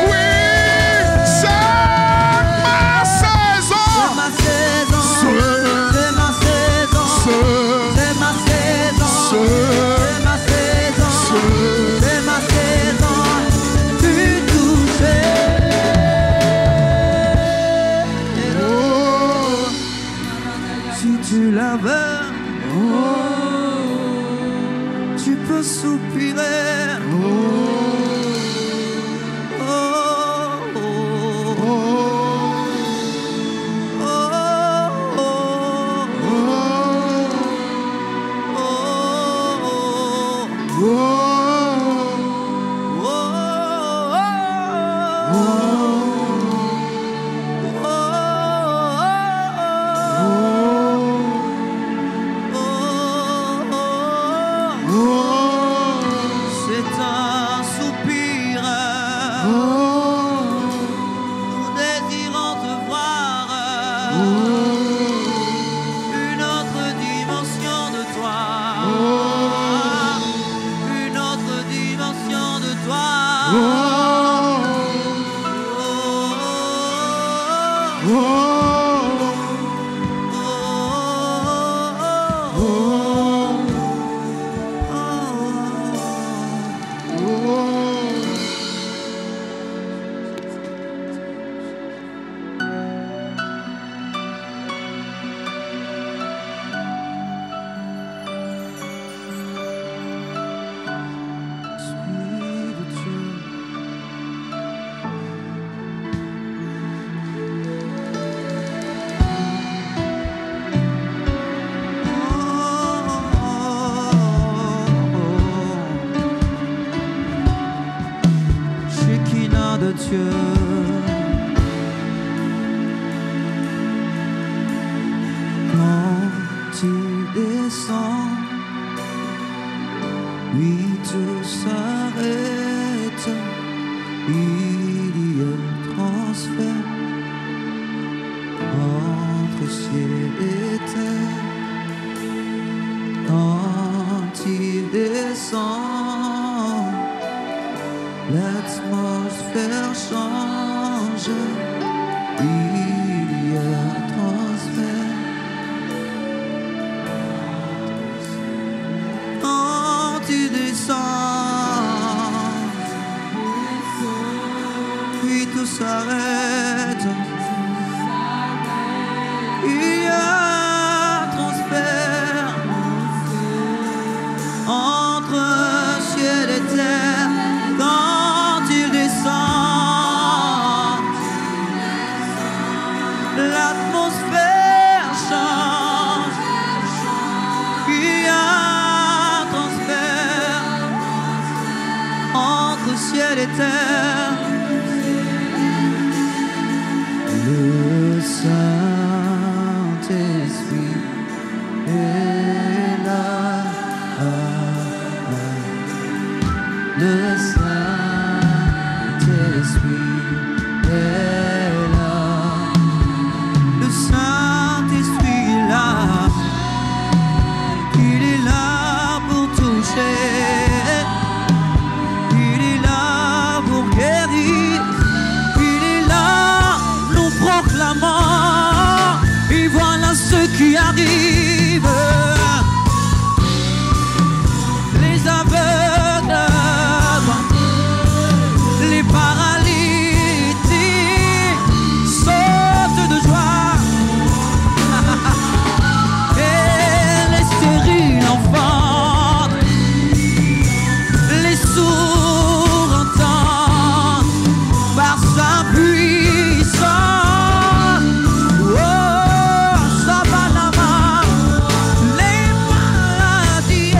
Oui, c'est ma saison. C'est ma saison. C'est ma saison. C'est ma saison. C'est ma saison. C'est ma saison. Du toucher. Oh, Si tu la veux, tu peux soupirer. C'est un soupir, nous désirons te voir, une autre dimension de toi, une autre dimension de toi. Shekinah de Dieu. Quand tu descends, oui, tout s'arrête. Il y a transfert entre ciel et terre. Quand il descend, l'atmosphère change. Il y a transfert. Quand tu descends, l'atmosphère change. Il y a un transfert entre ciel et terre. Le Saint-Esprit est là. Le Saint-Esprit est là. Le Saint-Esprit est là. Il est là pour toucher. Il est là pour guérir. Il est là, nous proclamons. Et voilà ceux qui arrivent. Les aveugles, les paralytiques sautent de joie. Et les stériles enfantent, les sourds entendent par sa puissance. Oh, Sabanama, les maladies,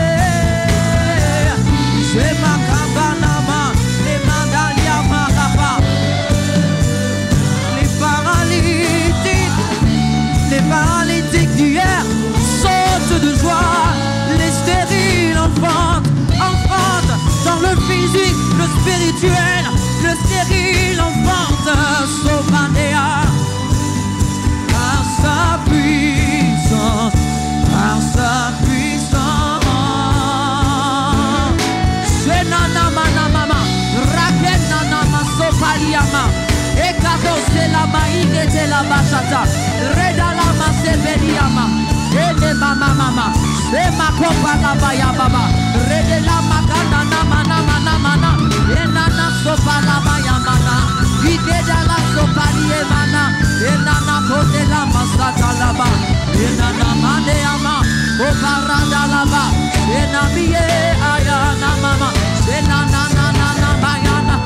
c'est ma cabanama, les mandalia marapa, les paralytiques d'hier sautent de joie, les stériles enfantent dans le physique, le spirituel, le stérile enfante, Sobanea, par sa puissance, par sa puissance. Senanamanamama, Rakenanama, Sopaliama, Ekato Selama, Igete la Bachata, Redalama, Seveliama, Edemamama, Sema Kopa la Bayababa, Redelama, Kananamanamana, Enana Sopalama Yamana, Igedala Sopaliemana, Enana Kotelama Satalaba, Enana Mandeama, Oparadalaba, Enamie Ayana Mama, Enana Bayana.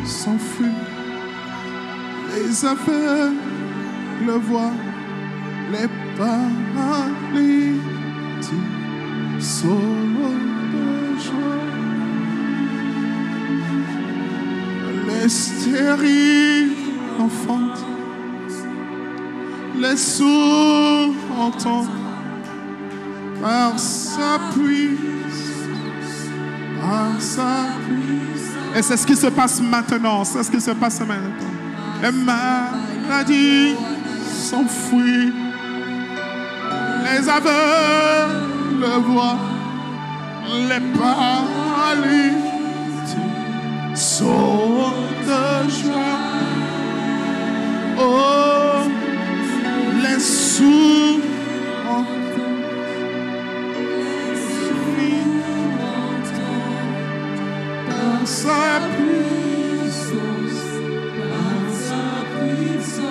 S'enfuit, les aveugles voient, les paralytiques sautent de joie, les stériles enfantent, les sourds entendent par sa puissance, par sa puissance. Et c'est ce qui se passe maintenant. C'est ce qui se passe maintenant. Les maladies s'enfuient. Les aveugles voient. Les paralytiques sautent de joie. Oh, les sourds entendent. Sa puissance, par sa puissance.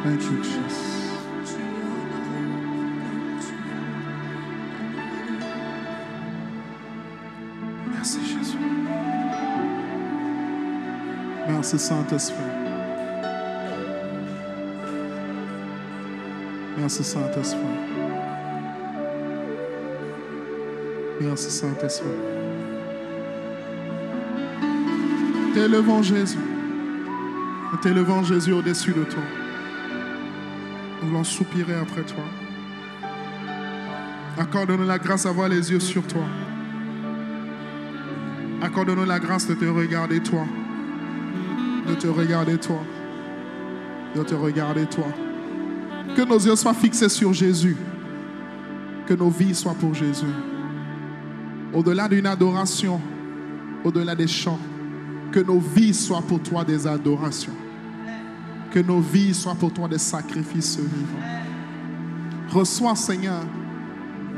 Thank you, Jesus. Merci, Jésus. Merci, Saint-Esprit. Merci Saint-Esprit. Merci Saint-Esprit. T'élevons Jésus. Nous t'élevons Jésus au-dessus de toi. Nous voulons soupirer après toi. Accorde-nous la grâce d'avoir les yeux sur toi. Accorde-nous la grâce de te regarder toi. De te regarder toi. De te regarder toi. Que nos yeux soient fixés sur Jésus. Que nos vies soient pour Jésus. Au-delà d'une adoration, au-delà des chants, que nos vies soient pour toi des adorations. Que nos vies soient pour toi des sacrifices vivants. Reçois, Seigneur,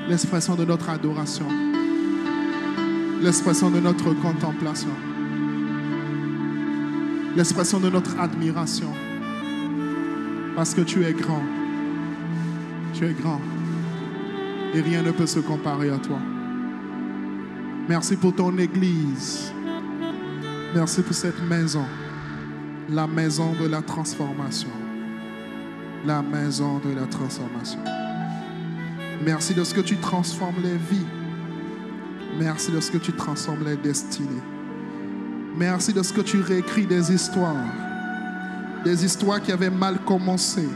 l'expression de notre adoration, l'expression de notre contemplation, l'expression de notre admiration. Parce que tu es grand. Tu es grand. Et rien ne peut se comparer à toi. Merci pour ton Église. Merci pour cette maison. La maison de la transformation. La maison de la transformation. Merci de ce que tu transformes les vies. Merci de ce que tu transformes les destinées. Merci de ce que tu réécris des histoires. Des histoires qui avaient mal commencé.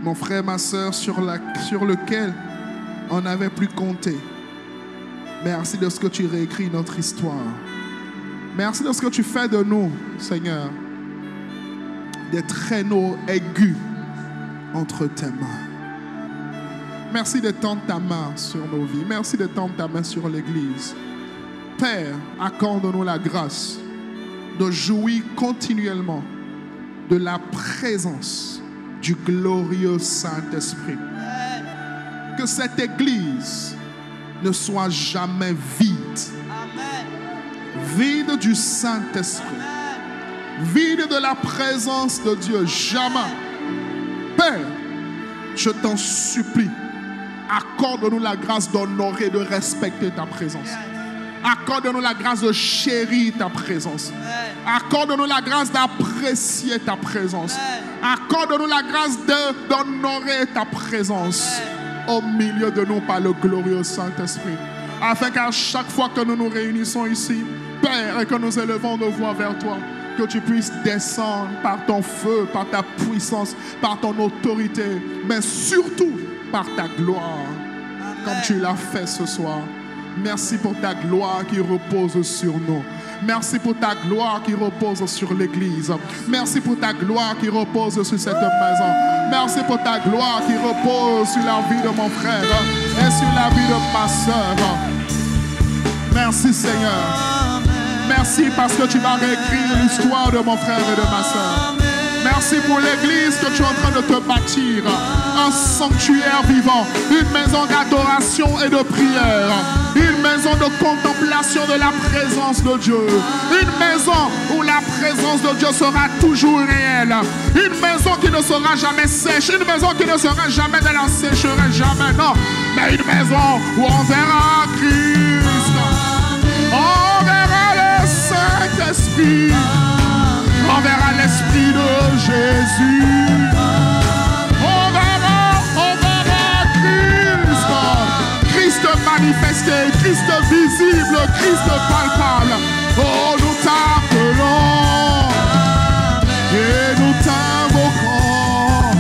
Mon frère, ma soeur, sur lequel on n'avait plus compté. Merci de ce que tu réécris notre histoire. Merci de ce que tu fais de nous, Seigneur, des traîneaux aigus entre tes mains. Merci de tendre ta main sur nos vies. Merci de tendre ta main sur l'Église. Père, accorde-nous la grâce de jouir continuellement de la présence du glorieux Saint-Esprit. Que cette Église ne soit jamais vide. Vide du Saint-Esprit. Vide de la présence de Dieu. Jamais. Père, je t'en supplie, accorde-nous la grâce d'honorer, de respecter ta présence. Accorde-nous la grâce de chérir ta présence. Accorde-nous la grâce d'apprécier ta présence. Accorde-nous la grâce d'honorer ta présence au milieu de nous par le glorieux Saint-Esprit. Afin qu'à chaque fois que nous nous réunissons ici, Père, et que nous élevons nos voix vers toi, que tu puisses descendre par ton feu, par ta puissance, par ton autorité, mais surtout par ta gloire, comme tu l'as fait ce soir. Merci pour ta gloire qui repose sur nous. Merci pour ta gloire qui repose sur l'Église. Merci pour ta gloire qui repose sur cette maison. Merci pour ta gloire qui repose sur la vie de mon frère et sur la vie de ma soeur. Merci Seigneur. Merci parce que tu vas réécrire l'histoire de mon frère et de ma soeur. Merci pour l'Église que tu es en train de te bâtir. Un sanctuaire vivant. Une maison d'adoration et de prière. Une maison de contemplation de la présence de Dieu. Une maison où la présence de Dieu sera toujours réelle. Une maison qui ne sera jamais sèche. Une maison qui ne sera jamais de la sécheresse. Jamais, non. Mais une maison où on verra Christ. On verra le Saint-Esprit. On verra l'Esprit de Jésus. On verra Christ. Christ manifesté, Christ visible, Christ palpable. Oh, nous t'appelons et nous t'invoquons.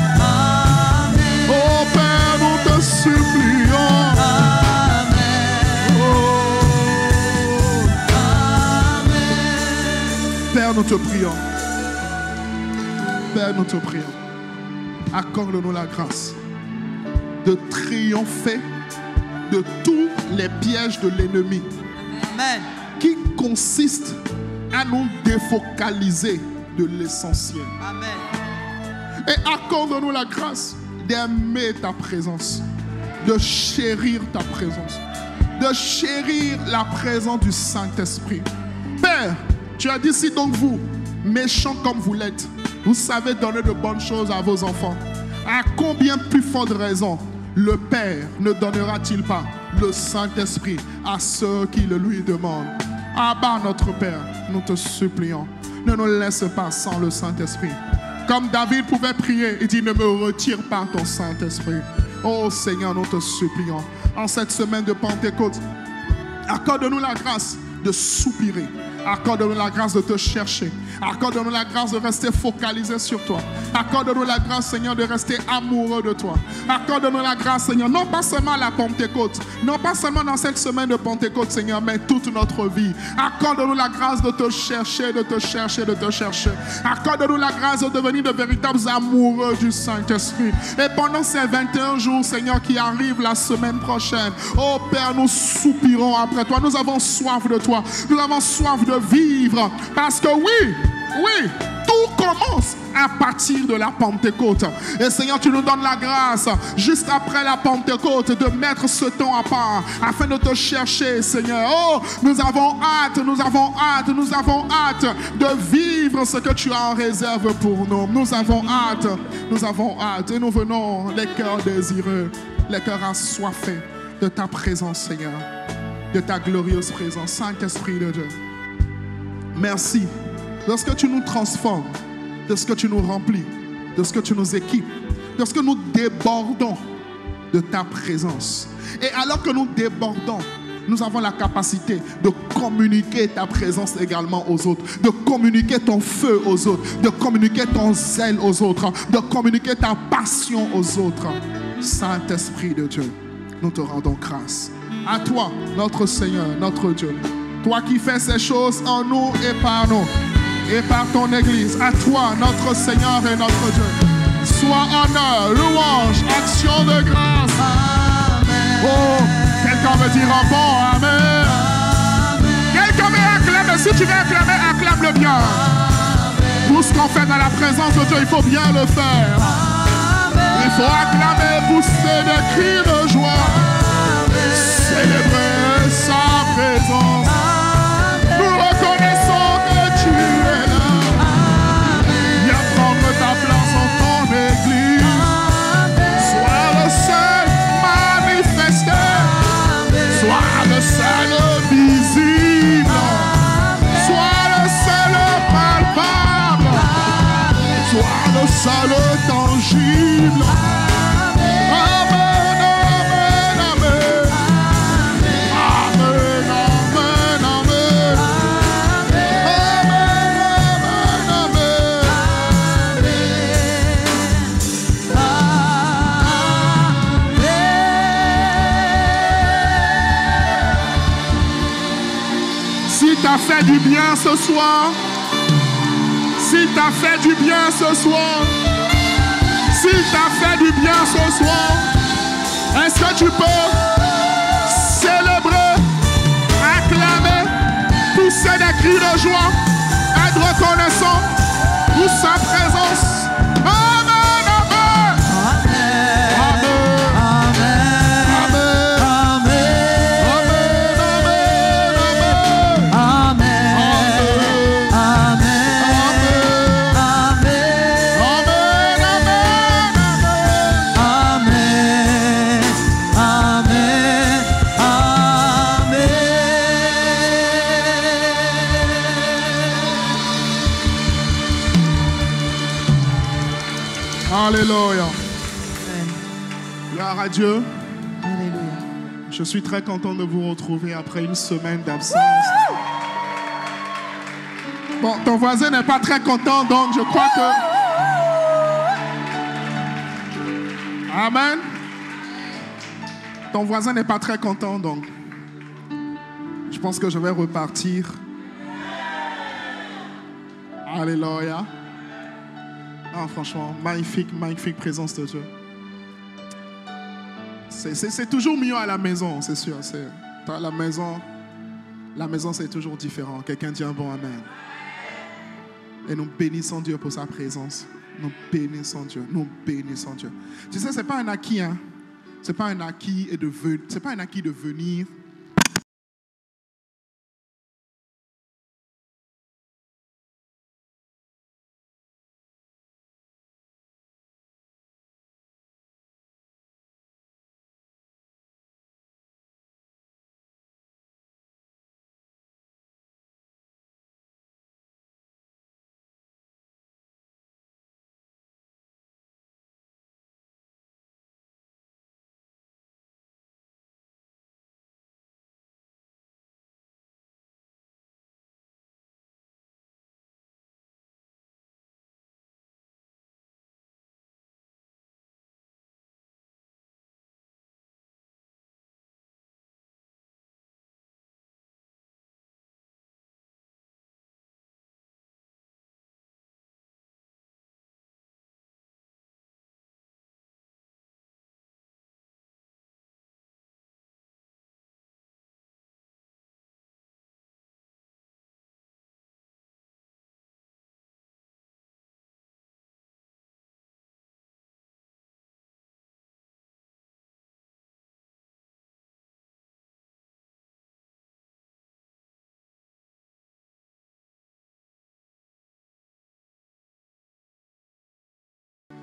Oh Père, nous te supplions. Oh. Père, nous te prions. Père, nous te prions. Accorde-nous la grâce de triompher de tous les pièges de l'ennemi. Amen. Qui consiste à nous défocaliser de l'essentiel. Amen. Et accorde-nous la grâce d'aimer ta présence, de chérir ta présence, de chérir la présence du Saint-Esprit. Père, tu as dit si donc vous, méchants comme vous l'êtes, vous savez donner de bonnes choses à vos enfants, à combien plus forte raison le Père ne donnera-t-il pas le Saint-Esprit à ceux qui le lui demandent? Abba, notre Père, nous te supplions, ne nous laisse pas sans le Saint-Esprit. Comme David pouvait prier, il dit, ne me retire pas ton Saint-Esprit. Oh Seigneur, nous te supplions, en cette semaine de Pentecôte, accorde-nous la grâce de soupirer. Accorde-nous la grâce de te chercher. Accorde-nous la grâce de rester focalisé sur toi. Accorde-nous la grâce, Seigneur, de rester amoureux de toi. Accorde-nous la grâce, Seigneur, non pas seulement à la Pentecôte, non pas seulement dans cette semaine de Pentecôte, Seigneur, mais toute notre vie. Accorde-nous la grâce de te chercher, de te chercher, de te chercher. Accorde-nous la grâce de devenir de véritables amoureux du Saint-Esprit. Et pendant ces 21 jours, Seigneur, qui arrivent la semaine prochaine, oh Père, nous soupirons après toi. Nous avons soif de toi. Nous avons soif de vivre. Parce que oui, tout commence à partir de la Pentecôte. Et Seigneur, tu nous donnes la grâce, juste après la Pentecôte, de mettre ce temps à part, afin de te chercher, Seigneur. Oh, nous avons hâte de vivre ce que tu as en réserve pour nous. Nous avons hâte. Et nous venons, les cœurs désireux, les cœurs assoiffés de ta présence, Seigneur, de ta glorieuse présence, Saint-Esprit de Dieu. Merci de ce que tu nous transformes, de ce que tu nous remplis, de ce que tu nous équipes, de ce que nous débordons de ta présence. Et alors que nous débordons, nous avons la capacité de communiquer ta présence également aux autres, de communiquer ton feu aux autres, de communiquer ton zèle aux autres, de communiquer ta passion aux autres. Saint-Esprit de Dieu, nous te rendons grâce. À toi, notre Seigneur, notre Dieu. Toi qui fais ces choses en nous et par nous, et par ton Église. À toi, notre Seigneur et notre Dieu, soit honneur, louange, action de grâce. Amen. Oh, quelqu'un me dira bon, amen. Quelqu'un me acclame. Si tu veux acclamer, acclame-le bien. Amen. Tout ce qu'on fait dans la présence de Dieu, il faut bien le faire. Amen. Il faut acclamer, pousser des cris de joie. Amen. Célébrer sa présence. Le tangible. Amen, amen, amen. Amen, amen, amen. Amen, amen, amen. Si t'as fait du bien ce soir, si t'as fait du bien ce soir, si t'as fait du bien ce soir, est-ce que tu peux célébrer, acclamer, pousser des cris de joie, être reconnaissant pour sa présence? Amen, amen. Amen. Amen. Amen. Amen. Alléluia. Gloire à Dieu. Alléluia. Je suis très content de vous retrouver après une semaine d'absence. Bon, ton voisin n'est pas très content, donc je crois que... Amen. Ton voisin n'est pas très content, donc je pense que je vais repartir. Alléluia. Ah, franchement, magnifique, magnifique présence de Dieu. C'est toujours mieux à la maison, c'est sûr. À la maison c'est toujours différent. Quelqu'un dit un bon amen. Et nous bénissons Dieu pour sa présence. Nous bénissons Dieu. Nous bénissons Dieu. Tu sais, c'est pas un acquis, hein. C'est pas un acquis de venir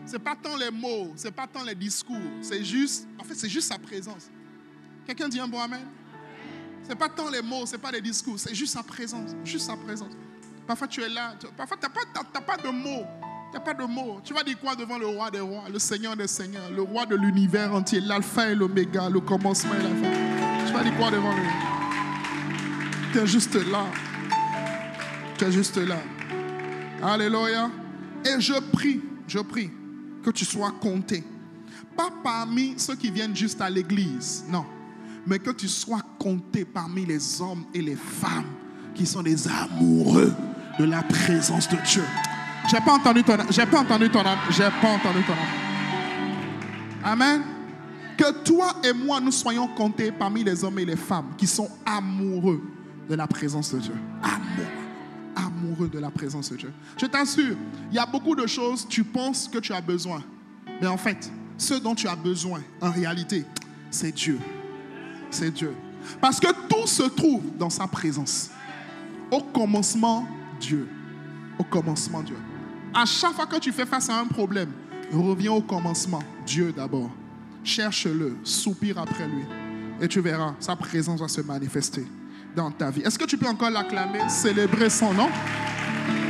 c'est pas tant les mots, c'est pas tant les discours, c'est juste, en fait, c'est juste sa présence. Quelqu'un dit un bon amen? C'est pas tant les mots, c'est pas les discours, c'est juste sa présence, juste sa présence. Parfois tu es là, parfois t'as pas de mots, t'as pas de mots. Tu vas dire quoi devant le roi des rois, le Seigneur des seigneurs, le roi de l'univers entier, l'alpha et l'oméga, le commencement et la fin. Tu vas dire quoi devant lui? Tu es juste là. Tu es juste là. Alléluia. Et je prie que tu sois compté. Pas parmi ceux qui viennent juste à l'église, non. Mais que tu sois compté parmi les hommes et les femmes qui sont des amoureux de la présence de Dieu. J'ai pas entendu ton âme. Amen. Que toi et moi, nous soyons comptés parmi les hommes et les femmes qui sont amoureux de la présence de Dieu. Amoureux de la présence de Dieu. Je t'assure, il y a beaucoup de choses, tu penses que tu as besoin. Mais en fait, ce dont tu as besoin, en réalité, c'est Dieu. C'est Dieu. Parce que tout se trouve dans sa présence. Au commencement, Dieu. Au commencement, Dieu. À chaque fois que tu fais face à un problème, reviens au commencement. Dieu d'abord. Cherche-le, soupire après lui. Et tu verras, sa présence va se manifester dans ta vie. Est-ce que tu peux encore l'acclamer, célébrer son nom?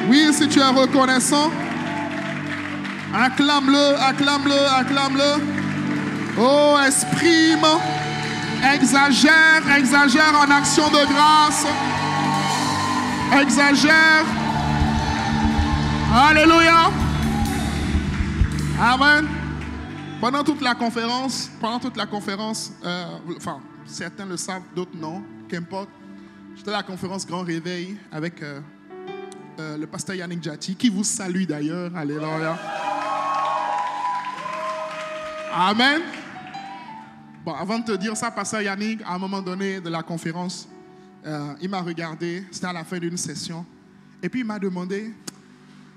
Oui, si tu es reconnaissant, acclame-le, acclame-le, acclame-le. Oh, exprime, exagère en action de grâce. Exagère. Alléluia. Amen. Pendant toute la conférence, certains le savent, d'autres non, qu'importe. J'étais à la conférence Grand Réveil avec le pasteur Yannick Jati, qui vous salue d'ailleurs. Alléluia. Amen. Bon, avant de te dire ça, pasteur Yannick, à un moment donné de la conférence, il m'a regardé, c'était à la fin d'une session, et puis il m'a demandé,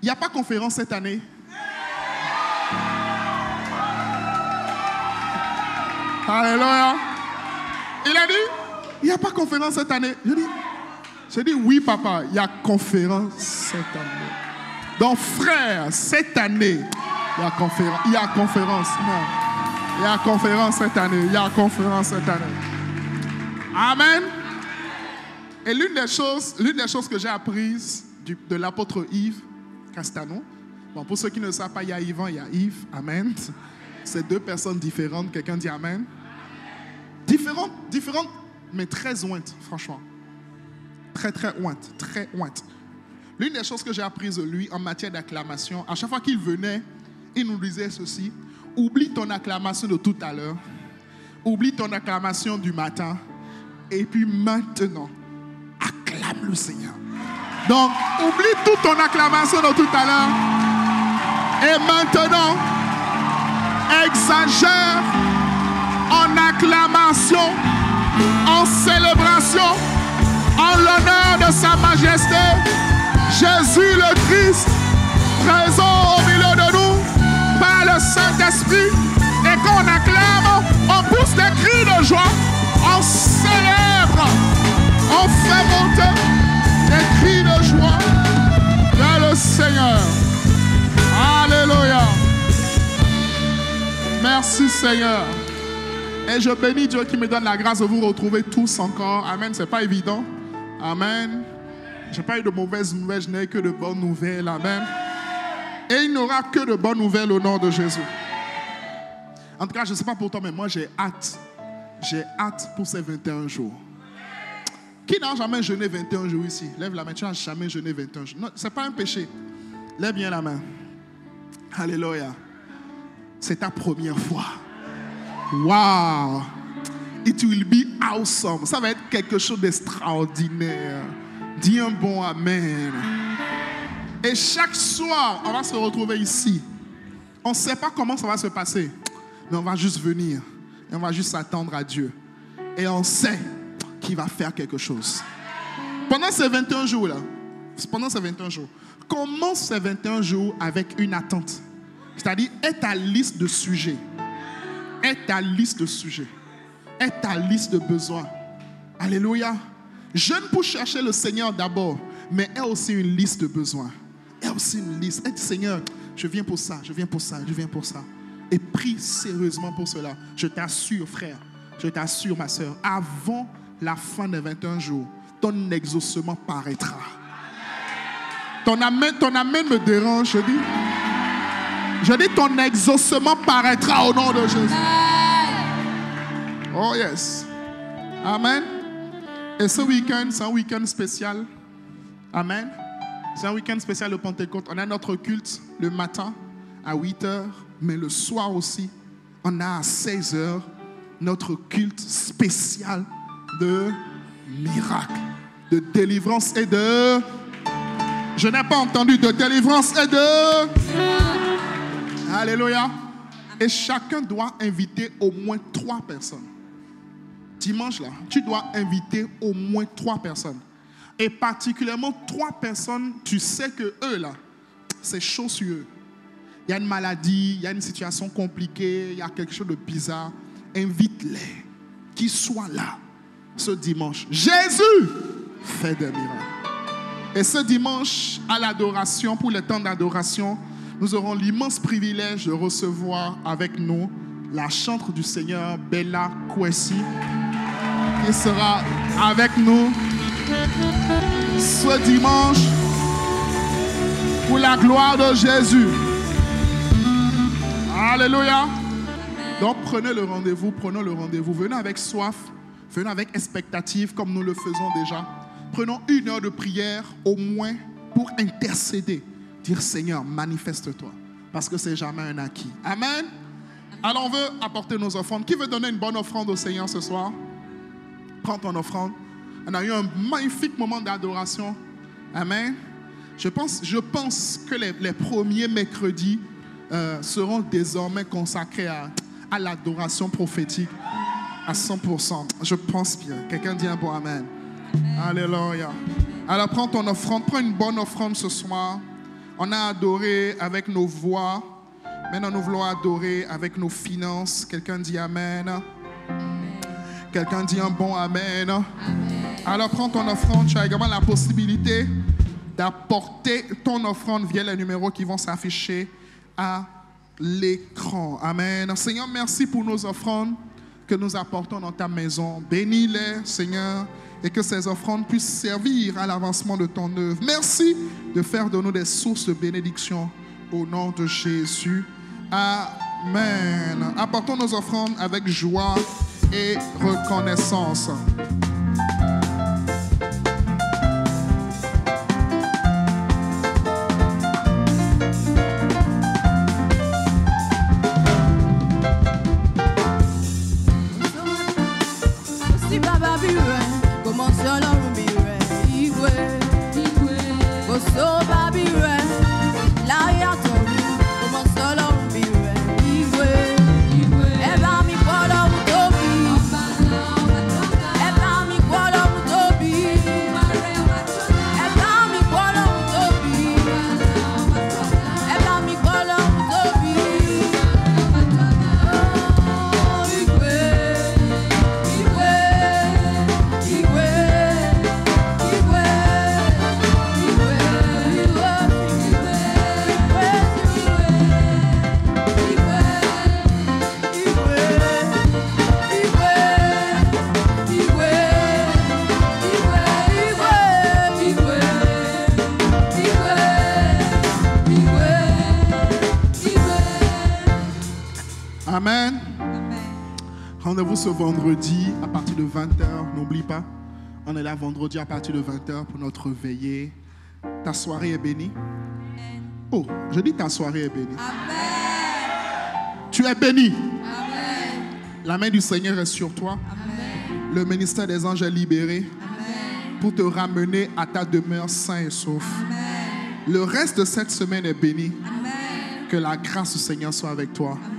il n'y a pas conférence cette année? Alléluia. Il a dit, il n'y a pas conférence cette année. J'ai dit, oui papa, il y a conférence cette année. Donc frère, cette année, il y a conférence. Il y a conférence. Non. Il y a conférence cette année. Il y a conférence cette année. Amen. Et l'une des choses que j'ai apprises de l'apôtre Yves Castano, bon, pour ceux qui ne le savent pas, il y a Yvan, il y a Yves. Amen. C'est deux personnes différentes. Quelqu'un dit Amen. Différentes, mais très ointes, franchement. Très ointes. L'une des choses que j'ai apprises de lui en matière d'acclamation, à chaque fois qu'il venait, il nous disait ceci: oublie ton acclamation de tout à l'heure, oublie ton acclamation du matin, et puis maintenant, acclame le Seigneur. Donc, oublie toute ton acclamation de tout à l'heure, et maintenant, exagère en acclamation, en célébration, en l'honneur de sa majesté, Jésus le Christ, présent au milieu de nous par le Saint-Esprit. Et quand on acclame, on pousse des cris de joie, on célèbre, on fait monter des cris de joie vers le Seigneur. Alléluia. Merci Seigneur. Et je bénis Dieu qui me donne la grâce de vous retrouver tous encore. Amen. C'est pas évident. Amen. J'ai pas eu de mauvaises nouvelles, je n'ai que de bonnes nouvelles. Amen. Et il n'y aura que de bonnes nouvelles au nom de Jésus. En tout cas, je ne sais pas pour toi, mais moi j'ai hâte. J'ai hâte pour ces 21 jours. Qui n'a jamais jeûné 21 jours ici? Lève la main, tu n'as jamais jeûné 21 jours. Non, ce n'est pas un péché. Lève bien la main. Alléluia. C'est ta première fois. Wow. It will be awesome. Ça va être quelque chose d'extraordinaire. Dis un bon amen. Et chaque soir, on va se retrouver ici. On ne sait pas comment ça va se passer, mais on va juste venir. Et on va juste s'attendre à Dieu. Et on sait qu'il va faire quelque chose. Pendant ces 21 jours-là, commence ces 21 jours avec une attente. C'est-à-dire, aie ta liste de sujets. Aie ta liste de sujets. Aie ta liste de besoins. Alléluia. Jeûne pour chercher le Seigneur d'abord, mais aie aussi une liste de besoins. Aie aussi une liste. Aie dit, Seigneur, Je viens pour ça, je viens pour ça, je viens pour ça. Et prie sérieusement pour cela. Je t'assure, frère, je t'assure, ma soeur, avant la fin des 21 jours, ton exaucement paraîtra. Ton amen me dérange, je dis. Je dis, ton exaucement paraîtra au nom de Jésus. Oh yes. Amen. Et ce week-end, c'est un week-end spécial. Amen. C'est un week-end spécial de Pentecôte. On a notre culte le matin à 8h, mais le soir aussi, on a à 16h notre culte spécial de miracle, de délivrance et de... Je n'ai pas entendu de délivrance et de... Alléluia. Et chacun doit inviter au moins 3 personnes. Dimanche là, tu dois inviter au moins 3 personnes. Et particulièrement 3 personnes, tu sais que eux là, c'est chaud sur eux. Il y a une maladie, il y a une situation compliquée, il y a quelque chose de bizarre. Invite-les, qu'ils soient là ce dimanche. Jésus fait des miracles. Et ce dimanche, à l'adoration, pour le temps d'adoration, nous aurons l'immense privilège de recevoir avec nous la chantre du Seigneur, Bella Kwesi, qui sera avec nous ce dimanche pour la gloire de Jésus. Alléluia. Donc prenez le rendez-vous, prenons le rendez-vous. Venez avec soif, venez avec expectative comme nous le faisons déjà. Prenons 1 heure de prière au moins pour intercéder. Dire Seigneur, manifeste-toi. Parce que c'est jamais un acquis. Amen. Alors on veut apporter nos offrandes. Qui veut donner une bonne offrande au Seigneur ce soir? Prends ton offrande. On a eu un magnifique moment d'adoration. Amen. Je pense que les premiers mercredis seront désormais consacrés à l'adoration prophétique à 100%. Je pense bien. Quelqu'un dit un bon amen. Alléluia. Alors prends ton offrande. Prends une bonne offrande ce soir. On a adoré avec nos voix. Maintenant, nous voulons adorer avec nos finances. Quelqu'un dit amen. Quelqu'un dit un bon amen. Amen. Alors, prends ton offrande. Tu as également la possibilité d'apporter ton offrande via les numéros qui vont s'afficher à l'écran. Amen. Seigneur, merci pour nos offrandes que nous apportons dans ta maison. Bénis-les, Seigneur, et que ces offrandes puissent servir à l'avancement de ton œuvre. Merci de faire de nous des sources de bénédiction au nom de Jésus. Amen. Apportons nos offrandes avec joie et reconnaissance. Amen. Rendez-vous ce vendredi à partir de 20h. N'oublie pas, on est là vendredi à partir de 20h pour notre veillée. Ta soirée est bénie. Oh, je dis ta soirée est bénie. Amen. Tu es béni. Amen. La main du Seigneur est sur toi. Amen. Le ministère des anges est libéré. Amen. Pour te ramener à ta demeure sain et sauf. Amen. Le reste de cette semaine est béni. Amen. Que la grâce du Seigneur soit avec toi. Amen.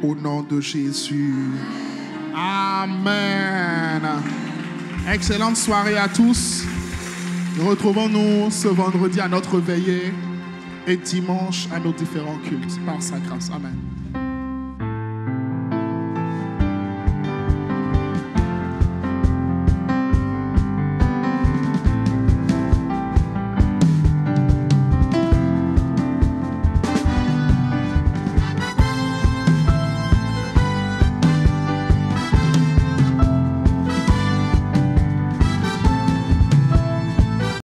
Au nom de Jésus. Amen. Excellente soirée à tous. Retrouvons-nous ce vendredi à notre veillée et dimanche à nos différents cultes par sa grâce. Amen.